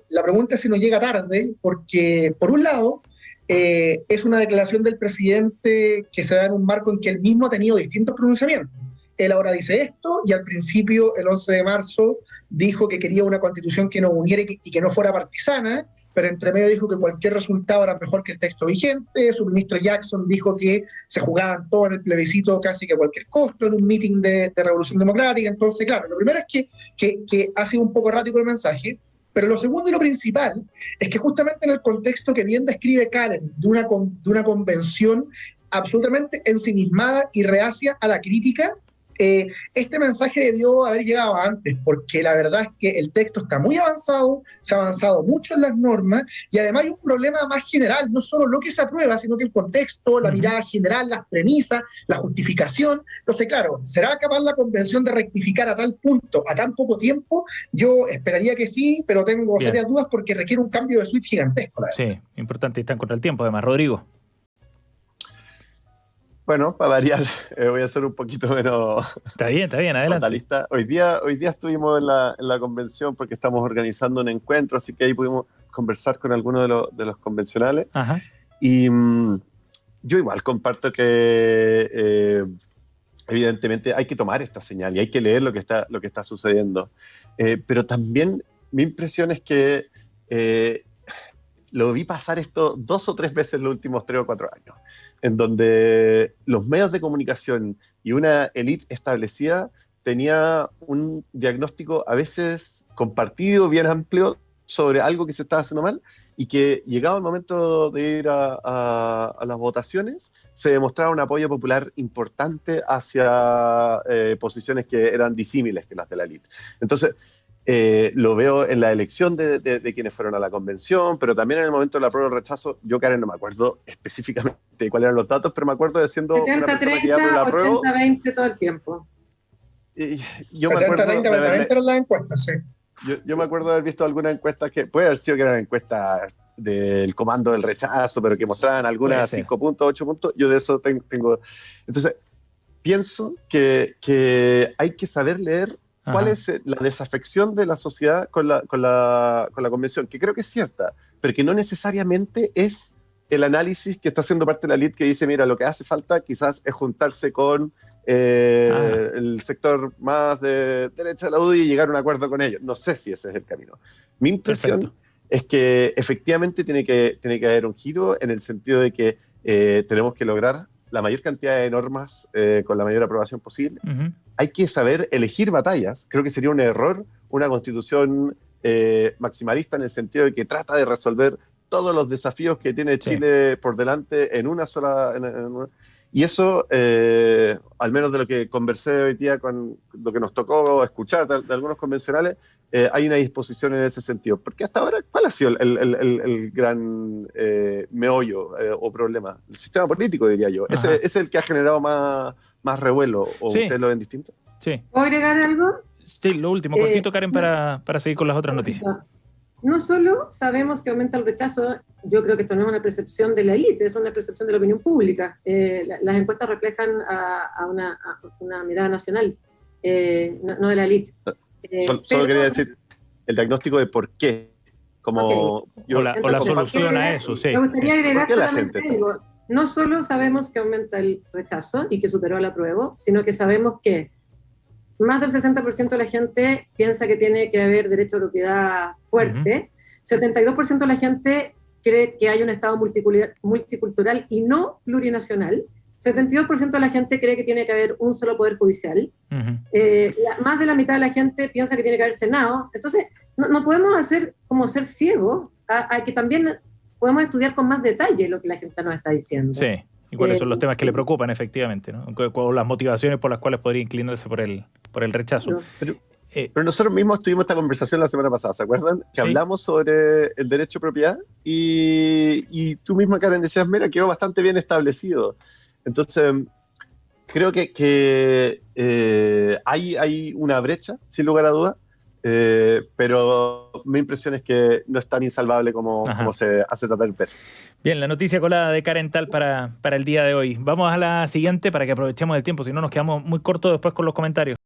La pregunta es si no llega tarde, porque por un lado es una declaración del presidente que se da en un marco en que él mismo ha tenido distintos pronunciamientos. Él ahora dice esto y al principio, el 11 de marzo, dijo que quería una constitución que nos uniera y que no fuera partisana, pero entre medio dijo que cualquier resultado era mejor que el texto vigente. Su ministro Jackson dijo que se jugaban todo en el plebiscito casi que a cualquier costo en un meeting de Revolución Democrática. Entonces, claro, lo primero es que ha sido un poco errático el mensaje, pero lo segundo y lo principal es que justamente en el contexto que bien describe Karen, de una convención absolutamente ensimismada y reacia a la crítica, este mensaje debió haber llegado antes, porque la verdad es que el texto está muy avanzado, se ha avanzado mucho en las normas, y además hay un problema más general, no solo lo que se aprueba, sino que el contexto, la mirada general, las premisas, la justificación. Entonces, claro, ¿será capaz la convención de rectificar a tal punto, a tan poco tiempo? Yo esperaría que sí, pero tengo serias dudas porque requiere un cambio de switch gigantesco. Sí, importante, están contra el tiempo además. Rodrigo. Bueno, para variar, voy a ser un poquito menos... Está bien, adelante. Fatalista. Hoy día estuvimos en la convención porque estamos organizando un encuentro, así que ahí pudimos conversar con algunos de los convencionales. Y yo igual comparto que evidentemente hay que tomar esta señal y hay que leer lo que está sucediendo. Pero también mi impresión es que lo vi pasar esto 2 o 3 veces en los últimos 3 o 4 años, en donde los medios de comunicación y una élite establecida tenía un diagnóstico a veces compartido, bien amplio, sobre algo que se estaba haciendo mal, y que llegado el momento de ir a las votaciones, se demostraba un apoyo popular importante hacia posiciones que eran disímiles que las de la élite. Entonces, lo veo en la elección de quienes fueron a la convención, pero también en el momento de la prueba del rechazo. Yo, Karen, no me acuerdo específicamente cuáles eran los datos, pero me acuerdo de siendo 70, una persona 30, que ya por la prueba 80-20 todo el tiempo. 70-30 eran las encuestas, sí. Yo me acuerdo de haber visto algunas encuestas que puede haber sido que eran encuestas del comando del rechazo, pero que mostraban algunas 5 puntos, 8 puntos. Yo de eso tengo. Entonces, pienso que hay que saber leer cuál es la desafección de la sociedad con la convención, que creo que es cierta, pero que no necesariamente es el análisis que está haciendo parte de la élite que dice, mira, lo que hace falta quizás es juntarse con el sector más de derecha de la UDI y llegar a un acuerdo con ellos. No sé si ese es el camino. Mi impresión es que efectivamente tiene que haber un giro en el sentido de que tenemos que lograr la mayor cantidad de normas con la mayor aprobación posible. Hay que saber elegir batallas. Creo que sería un error una constitución maximalista en el sentido de que trata de resolver todos los desafíos que tiene Chile por delante en una sola... Y eso, al menos de lo que conversé hoy día con lo que nos tocó escuchar de algunos convencionales, hay una disposición en ese sentido. Porque hasta ahora, ¿cuál ha sido el gran meollo o problema? El sistema político, diría yo. Ese es el que ha generado más revuelo. ¿O ustedes lo ven distinto? Sí. ¿Puedo agregar algo? Sí, lo último, cortito, Karen, para seguir con las otras noticias. No solo sabemos que aumenta el rechazo, yo creo que esto no es una percepción de la élite, es una percepción de la opinión pública. Las encuestas reflejan a una mirada nacional, no de la élite. Solo quería decir el diagnóstico de por qué. Como o la solución a eso, sí. Me gustaría agregar solamente algo. No solo sabemos que aumenta el rechazo y que superó el apruebo, sino que sabemos que más del 60% de la gente piensa que tiene que haber derecho a propiedad fuerte, 72% de la gente cree que hay un Estado multicultural y no plurinacional, 72% de la gente cree que tiene que haber un solo poder judicial, más de la mitad de la gente piensa que tiene que haber Senado. Entonces, no podemos hacer como ser ciegos a que también podemos estudiar con más detalle lo que la gente nos está diciendo. Sí, y cuáles son los temas que le preocupan efectivamente, ¿no? O las motivaciones por las cuales podría inclinarse por el rechazo. Pero nosotros mismos tuvimos esta conversación la semana pasada, ¿se acuerdan? Que sí. Hablamos sobre el derecho de propiedad y tú misma, Karen, decías, mira, quedó bastante bien establecido. Entonces, creo que hay una brecha, sin lugar a dudas, pero mi impresión es que no es tan insalvable como se hace tratar el perro. Bien, la noticia colada de Karen Tal para el día de hoy. Vamos a la siguiente para que aprovechemos el tiempo, si no nos quedamos muy cortos después con los comentarios.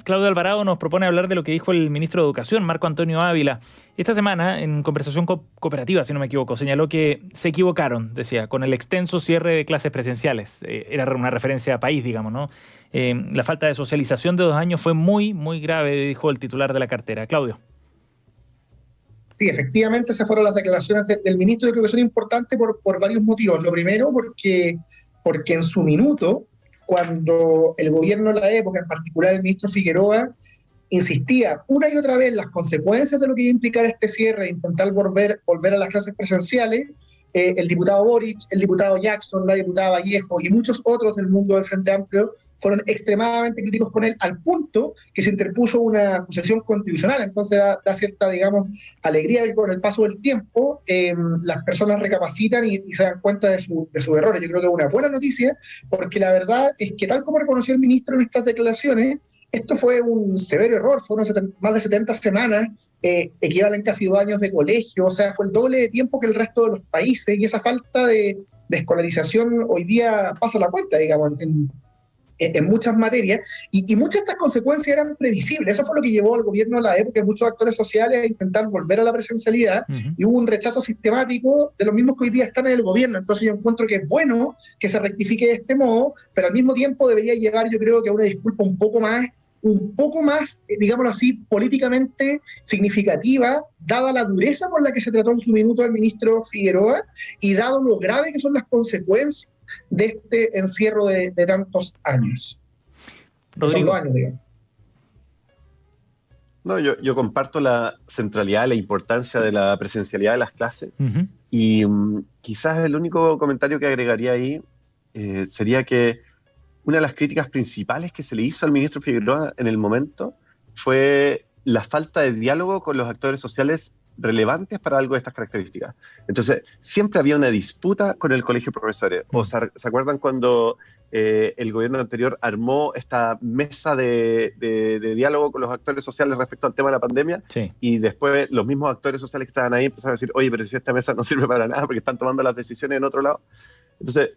Claudio Alvarado nos propone hablar de lo que dijo el ministro de Educación, Marco Antonio Ávila. Esta semana, en conversación cooperativa, si no me equivoco, señaló que se equivocaron, decía, con el extenso cierre de clases presenciales. Era una referencia a país, digamos, ¿no? La falta de socialización de 2 años fue muy, muy grave, dijo el titular de la cartera. Claudio. Sí, efectivamente, esas fueron las declaraciones del ministro. Yo creo que son importantes por varios motivos. Lo primero, porque en su minuto, cuando el gobierno de la época, en particular el ministro Figueroa, insistía una y otra vez en las consecuencias de lo que iba a implicar este cierre, intentar volver a las clases presenciales, el diputado Boric, el diputado Jackson, la diputada Vallejo y muchos otros del mundo del Frente Amplio fueron extremadamente críticos con él, al punto que se interpuso una acusación constitucional. Entonces da cierta, digamos, alegría de que con el paso del tiempo las personas recapacitan y se dan cuenta de sus errores. Yo creo que es una buena noticia, porque la verdad es que, tal como reconoció el ministro en estas declaraciones, esto fue un severo error. Fueron más de 70 semanas, equivalen casi 2 años de colegio, o sea, fue el doble de tiempo que el resto de los países, y esa falta de escolarización hoy día pasa la cuenta, digamos, en muchas materias, y muchas de estas consecuencias eran previsibles. Eso fue lo que llevó al gobierno de la época y muchos actores sociales a intentar volver a la presencialidad, y hubo un rechazo sistemático de los mismos que hoy día están en el gobierno. Entonces yo encuentro que es bueno que se rectifique de este modo, pero al mismo tiempo debería llevar, yo creo, que a una disculpa un poco más, digámoslo así, políticamente significativa, dada la dureza por la que se trató en su minuto el ministro Figueroa y dado lo grave que son las consecuencias de este encierro de tantos años. Rodrigo. Son 2 años, digamos. No, yo comparto la centralidad, la importancia de la presencialidad de las clases, y quizás el único comentario que agregaría ahí sería que una de las críticas principales que se le hizo al ministro Figueroa en el momento fue la falta de diálogo con los actores sociales relevantes para algo de estas características. Entonces, siempre había una disputa con el colegio de profesores. ¿O se acuerdan cuando el gobierno anterior armó esta mesa de diálogo con los actores sociales respecto al tema de la pandemia? Sí. Y después los mismos actores sociales que estaban ahí empezaron a decir, oye, pero si esta mesa no sirve para nada porque están tomando las decisiones en otro lado. Entonces,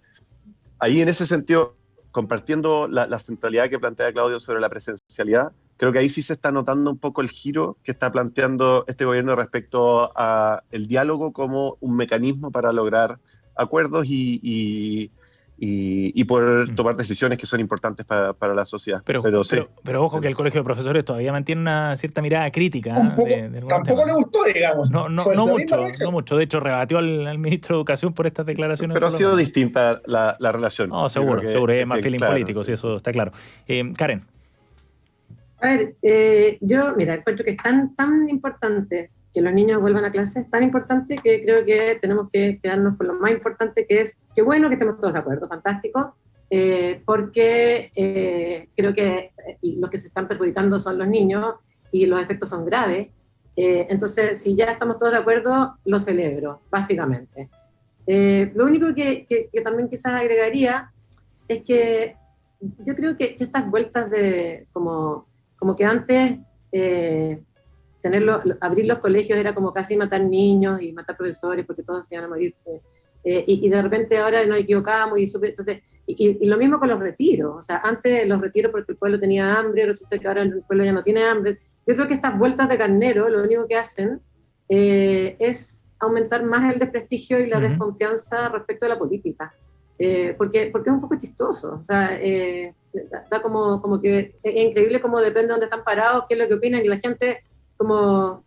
ahí en ese sentido, compartiendo la centralidad que plantea Claudio sobre la presencialidad, creo que ahí sí se está notando un poco el giro que está planteando este gobierno respecto a el diálogo como un mecanismo para lograr acuerdos y poder tomar decisiones que son importantes para la sociedad. Pero ojo que el colegio de profesores todavía mantiene una cierta mirada crítica. Tampoco le gustó, digamos. No mucho. De hecho, rebatió al ministro de Educación por estas declaraciones. Pero ha sido distinta la relación. No, seguro. Es más feeling político, sí, eso está claro. Karen. A ver, yo, encuentro que es tan importante que los niños vuelvan a clases, tan importante que creo que tenemos que quedarnos con lo más importante, que es, qué bueno que estemos todos de acuerdo, fantástico, porque creo que los que se están perjudicando son los niños y los efectos son graves. Entonces, si ya estamos todos de acuerdo, lo celebro, básicamente. Lo único que también quizás agregaría es que yo creo que estas vueltas de como que antes abrir los colegios era como casi matar niños y matar profesores porque todos se iban a morir, y de repente ahora nos equivocamos y lo mismo con los retiros. O sea, antes los retiros porque el pueblo tenía hambre, resulta que ahora el pueblo ya no tiene hambre. Yo creo que estas vueltas de carnero lo único que hacen es aumentar más el desprestigio y la desconfianza respecto de la política, porque es un poco chistoso. O sea, da como que es increíble cómo depende de dónde están parados, qué es lo que opinan, y la gente como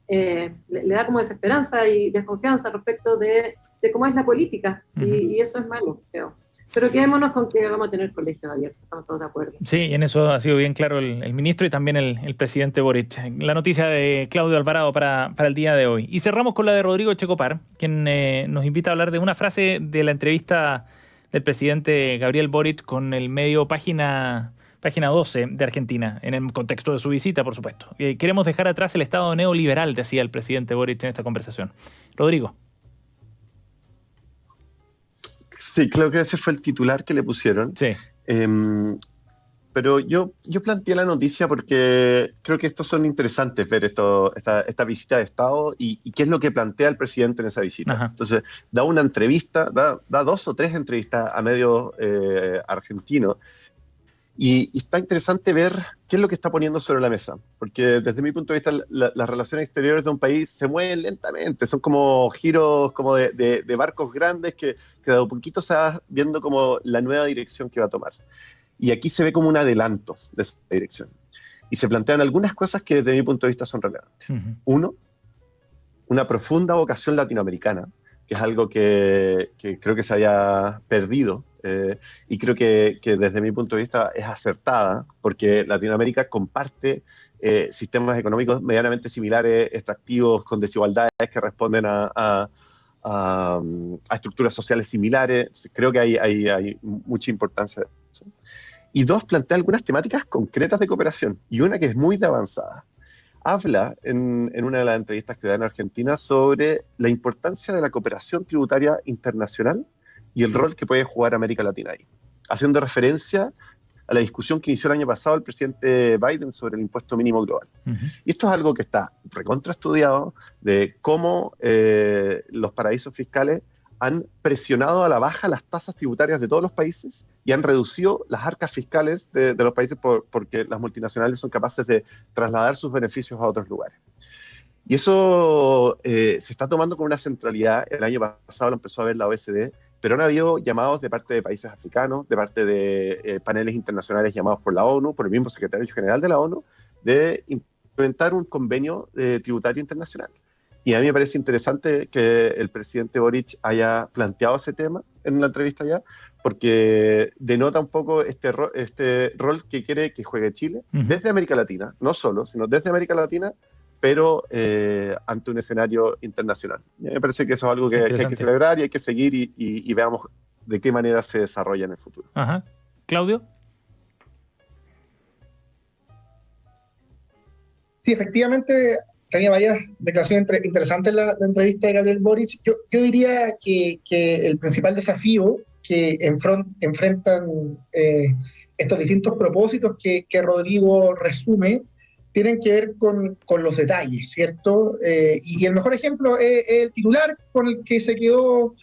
le da como desesperanza y desconfianza respecto de cómo es la política, y eso es malo, creo. Pero quedémonos con que vamos a tener colegios abiertos, estamos todos de acuerdo. Sí, en eso ha sido bien claro el ministro y también el presidente Boric. La noticia de Claudio Alvarado para el día de hoy. Y cerramos con la de Rodrigo Checopar, quien nos invita a hablar de una frase de la entrevista del presidente Gabriel Boric con el medio Página 12 de Argentina, en el contexto de su visita, por supuesto. Queremos dejar atrás el Estado neoliberal, decía el presidente Boric en esta conversación. Rodrigo. Sí, creo que ese fue el titular que le pusieron. Sí. Pero yo planteé la noticia porque creo que estos son interesantes ver esta visita de Estado y qué es lo que plantea el presidente en esa visita. Ajá. Entonces, da una entrevista, da 2 o 3 entrevistas a medios argentinos. Y está interesante ver qué es lo que está poniendo sobre la mesa, porque desde mi punto de vista las relaciones exteriores de un país se mueven lentamente, son como giros como de barcos grandes que de a poquito se va viendo como la nueva dirección que va a tomar. Y aquí se ve como un adelanto de esa dirección. Y se plantean algunas cosas que desde mi punto de vista son relevantes. Uh-huh. Uno, una profunda vocación latinoamericana, que es algo que creo que se había perdido. Y creo que desde mi punto de vista es acertada, porque Latinoamérica comparte sistemas económicos medianamente similares, extractivos, con desigualdades que responden a estructuras sociales similares. Creo que hay mucha importancia de eso. Y 2, plantea algunas temáticas concretas de cooperación, y una que es muy de avanzada. Habla en una de las entrevistas que da en Argentina sobre la importancia de la cooperación tributaria internacional y el rol que puede jugar América Latina ahí, haciendo referencia a la discusión que inició el año pasado el presidente Biden sobre el impuesto mínimo global. Uh-huh. Y esto es algo que está recontraestudiado de cómo los paraísos fiscales han presionado a la baja las tasas tributarias de todos los países y han reducido las arcas fiscales de los países porque las multinacionales son capaces de trasladar sus beneficios a otros lugares. Y eso se está tomando con una centralidad. El año pasado lo empezó a ver la OECD, pero han habido llamados de parte de países africanos, de parte de paneles internacionales llamados por la ONU, por el mismo secretario general de la ONU, de implementar un convenio tributario internacional. Y a mí me parece interesante que el presidente Boric haya planteado ese tema en la entrevista ya, porque denota un poco este rol que quiere que juegue Chile, uh-huh, desde América Latina, no solo, sino desde América Latina, pero ante un escenario internacional. Y me parece que eso es algo que hay que celebrar y hay que seguir y veamos de qué manera se desarrolla en el futuro. Ajá. ¿Claudio? Sí, efectivamente, tenía varias declaraciones interesantes en la entrevista de Gabriel Boric. Yo diría que el principal desafío que enfrentan estos distintos propósitos que Rodrigo resume tienen que ver con los detalles, ¿cierto? Y el mejor ejemplo es el titular con el que se quedó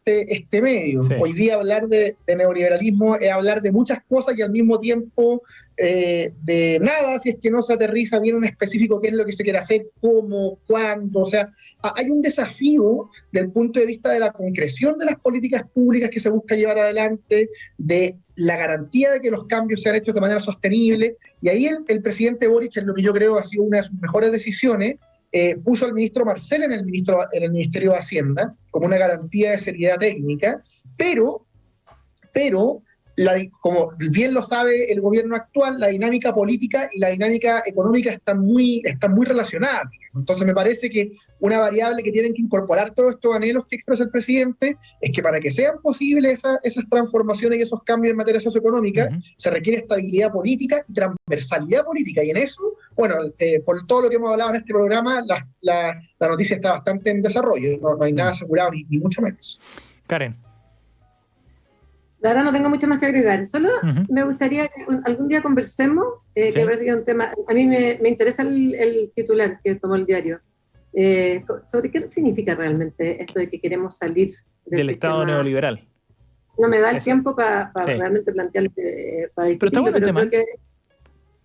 este medio. Sí. Hoy día hablar de neoliberalismo es hablar de muchas cosas y al mismo tiempo de nada, si es que no se aterriza bien en específico qué es lo que se quiere hacer, cómo, cuándo. O sea, hay un desafío del punto de vista de la concreción de las políticas públicas que se busca llevar adelante, de la garantía de que los cambios sean hechos de manera sostenible. Y ahí el presidente Boric, en lo que yo creo ha sido una de sus mejores decisiones, puso al ministro Marcel en el Ministerio de Hacienda como una garantía de seriedad técnica, pero como bien lo sabe el gobierno actual, la dinámica política y la dinámica económica están muy relacionadas. Entonces me parece que una variable que tienen que incorporar todos estos anhelos que expresa el presidente es que para que sean posibles esas transformaciones y esos cambios en materia socioeconómica, uh-huh, se requiere estabilidad política y transversalidad política. Y en eso, bueno, por todo lo que hemos hablado en este programa, la noticia está bastante en desarrollo. No hay nada asegurado, ni mucho menos. Karen. La verdad no tengo mucho más que agregar, solo uh-huh, me gustaría que algún día conversemos, sí, que me parece que es un tema, a mí me interesa el titular que tomó el diario, sobre qué significa realmente esto de que queremos salir del Estado neoliberal. No me da el tiempo para sí, realmente plantearlo, para discutirlo, pero creo que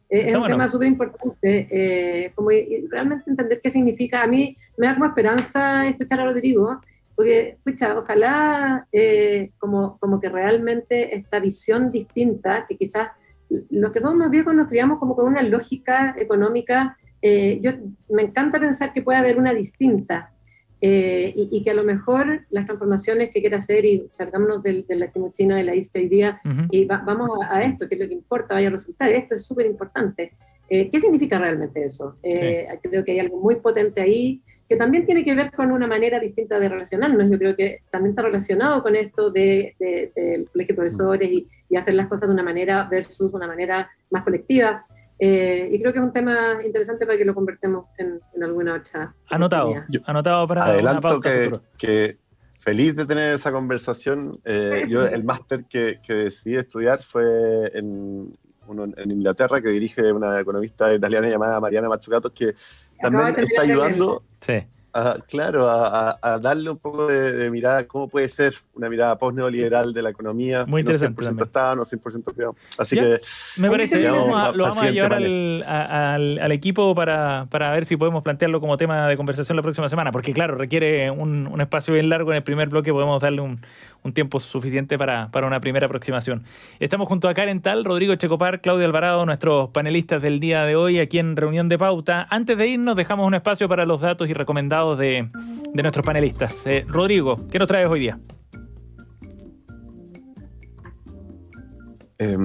es un tema súper importante, como realmente entender qué significa. A mí me da como esperanza escuchar a Rodrigo, porque, escucha, ojalá como que realmente esta visión distinta, que quizás los que somos más viejos nos criamos como con una lógica económica, me encanta pensar que puede haber una distinta, y que a lo mejor las transformaciones que quiere hacer, y salgámonos de la chimuchina de la isca hoy día, y vamos a esto, que es lo que importa, vaya a resultar, esto es súper importante. ¿Qué significa realmente eso? Creo que hay algo muy potente ahí, que también tiene que ver con una manera distinta de relacionarnos. Yo creo que también está relacionado con esto del colegio de profesores y hacer las cosas de una manera versus una manera más colectiva. Y creo que es un tema interesante para que lo convertamos en alguna otra. Anotado para adelanto una pauta que feliz de tener esa conversación. Yo el máster que decidí estudiar fue en Inglaterra, que dirige una economista italiana llamada Mariana Mazzucato, que también está ayudando a darle un poco de mirada, cómo puede ser una mirada post-neoliberal de la economía. Muy interesante. No 100% Estado, no 100% privado. Así ya, que me parece que lo vamos a llevar al al equipo para ver si podemos plantearlo como tema de conversación la próxima semana, porque claro, requiere un espacio bien largo. En el primer bloque podemos darle un tiempo suficiente para una primera aproximación. Estamos junto a Karen Tal, Rodrigo Checopar, Claudio Alvarado, nuestros panelistas del día de hoy aquí en Reunión de Pauta. Antes de irnos, dejamos un espacio para los datos y recomendados de nuestros panelistas. Rodrigo, ¿qué nos traes hoy día?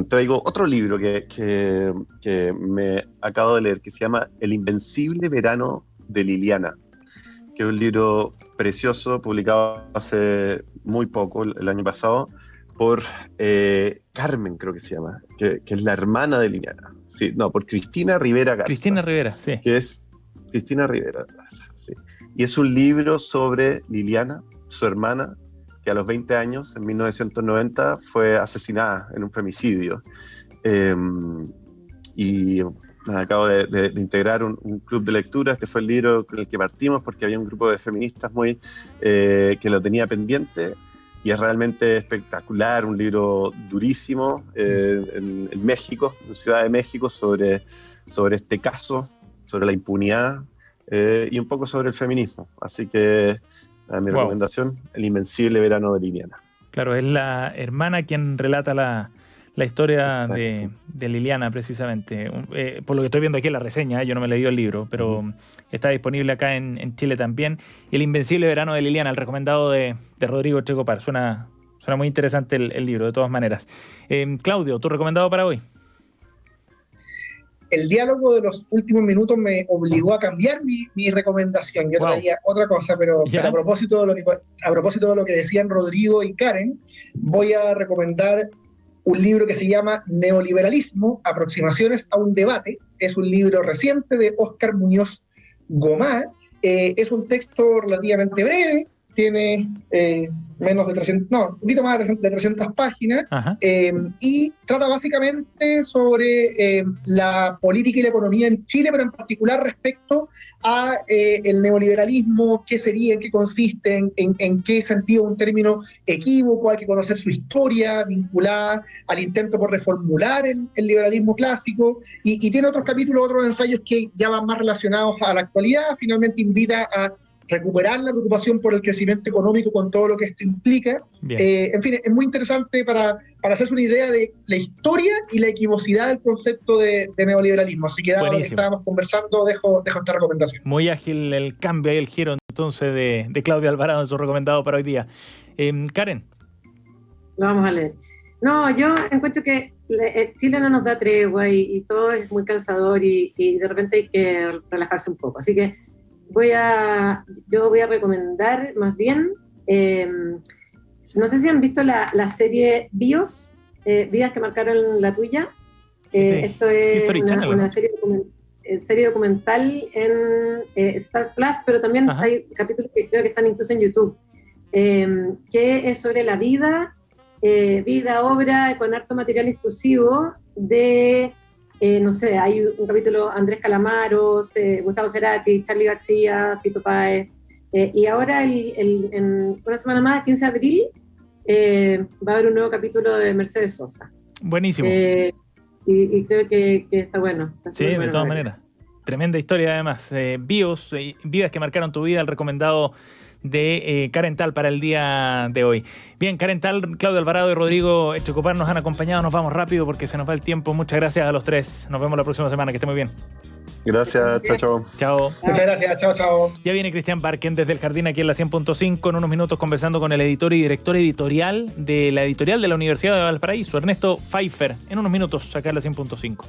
Traigo otro libro que me acabo de leer, que se llama El Invencible Verano de Liliana, que es un libro precioso, publicado hace muy poco, el año pasado, por Carmen, creo que se llama, que es la hermana de Liliana. Sí, no, por Cristina Rivera Garza. Cristina Rivera, sí. Que es Cristina Rivera Garza, sí. Y es un libro sobre Liliana, su hermana, que a los 20 años, en 1990, fue asesinada en un femicidio. Y acabo de integrar un club de lectura. Este fue el libro con el que partimos, porque había un grupo de feministas que lo tenía pendiente, y es realmente espectacular, un libro durísimo en México, en Ciudad de México, sobre este caso, sobre la impunidad y un poco sobre el feminismo. Así que mi recomendación, El Invencible Verano de Liliana. Claro, es la hermana quien relata la historia de Liliana, precisamente. Por lo que estoy viendo aquí en la reseña, yo no me leí el libro, pero está disponible acá en Chile también. Y El Invencible Verano de Liliana, el recomendado de Rodrigo Checopar. Suena muy interesante el libro, de todas maneras. Claudio, ¿tu recomendado para hoy? El diálogo de los últimos minutos me obligó a cambiar mi recomendación. Yo traía otra cosa, pero a propósito de lo que decían Rodrigo y Karen, voy a recomendar un libro que se llama Neoliberalismo, aproximaciones a un debate. Es un libro reciente de Óscar Muñoz Gomá. Es un texto relativamente breve, tiene menos de 300, no, un poquito más de 300 páginas, y trata básicamente sobre la política y la economía en Chile, pero en particular respecto a el neoliberalismo, qué sería, en qué consiste, en qué sentido un término equívoco, hay que conocer su historia vinculada al intento por reformular el liberalismo clásico, y tiene otros capítulos, otros ensayos que ya van más relacionados a la actualidad. Finalmente invita a recuperar la preocupación por el crecimiento económico con todo lo que esto implica. En fin, es muy interesante para hacerse una idea de la historia y la equivocidad del concepto de neoliberalismo. Así que dado lo que estábamos conversando, dejo esta recomendación. Muy ágil el cambio y el giro entonces de Claudio Alvarado en su recomendado para hoy día. Karen. Lo vamos a leer. No, yo encuentro que Chile no nos da tregua y todo es muy cansador y de repente hay que relajarse un poco. Así que yo voy a recomendar más bien, no sé si han visto la serie Bios, Vidas que marcaron la tuya. Esto es una serie documental en Star Plus, pero también hay capítulos que creo que están incluso en YouTube, que es sobre la vida, obra, con harto material exclusivo de... no sé, hay un capítulo Andrés Calamaros, Gustavo Cerati, Charly García, Fito Páez, y ahora en una semana más, 15 de abril, va a haber un nuevo capítulo de Mercedes Sosa. Buenísimo. Y creo que está bueno. Sí, de todas maneras. Tremenda historia además. Bios, Vidas que marcaron tu vida, el recomendado de Karen Tal para el día de hoy. Bien, Karen Tal, Claudio Alvarado y Rodrigo Checopar nos han acompañado. Nos vamos rápido porque se nos va el tiempo. Muchas gracias a los tres. Nos vemos la próxima semana. Que esté muy bien. Gracias, chao. Chao. Muchas gracias, chao. Ya viene Cristian Barken desde el Jardín aquí en la 100.5 en unos minutos conversando con el editor y director editorial de la editorial de la Universidad de Valparaíso, Ernesto Pfeiffer, en unos minutos acá en la 100.5.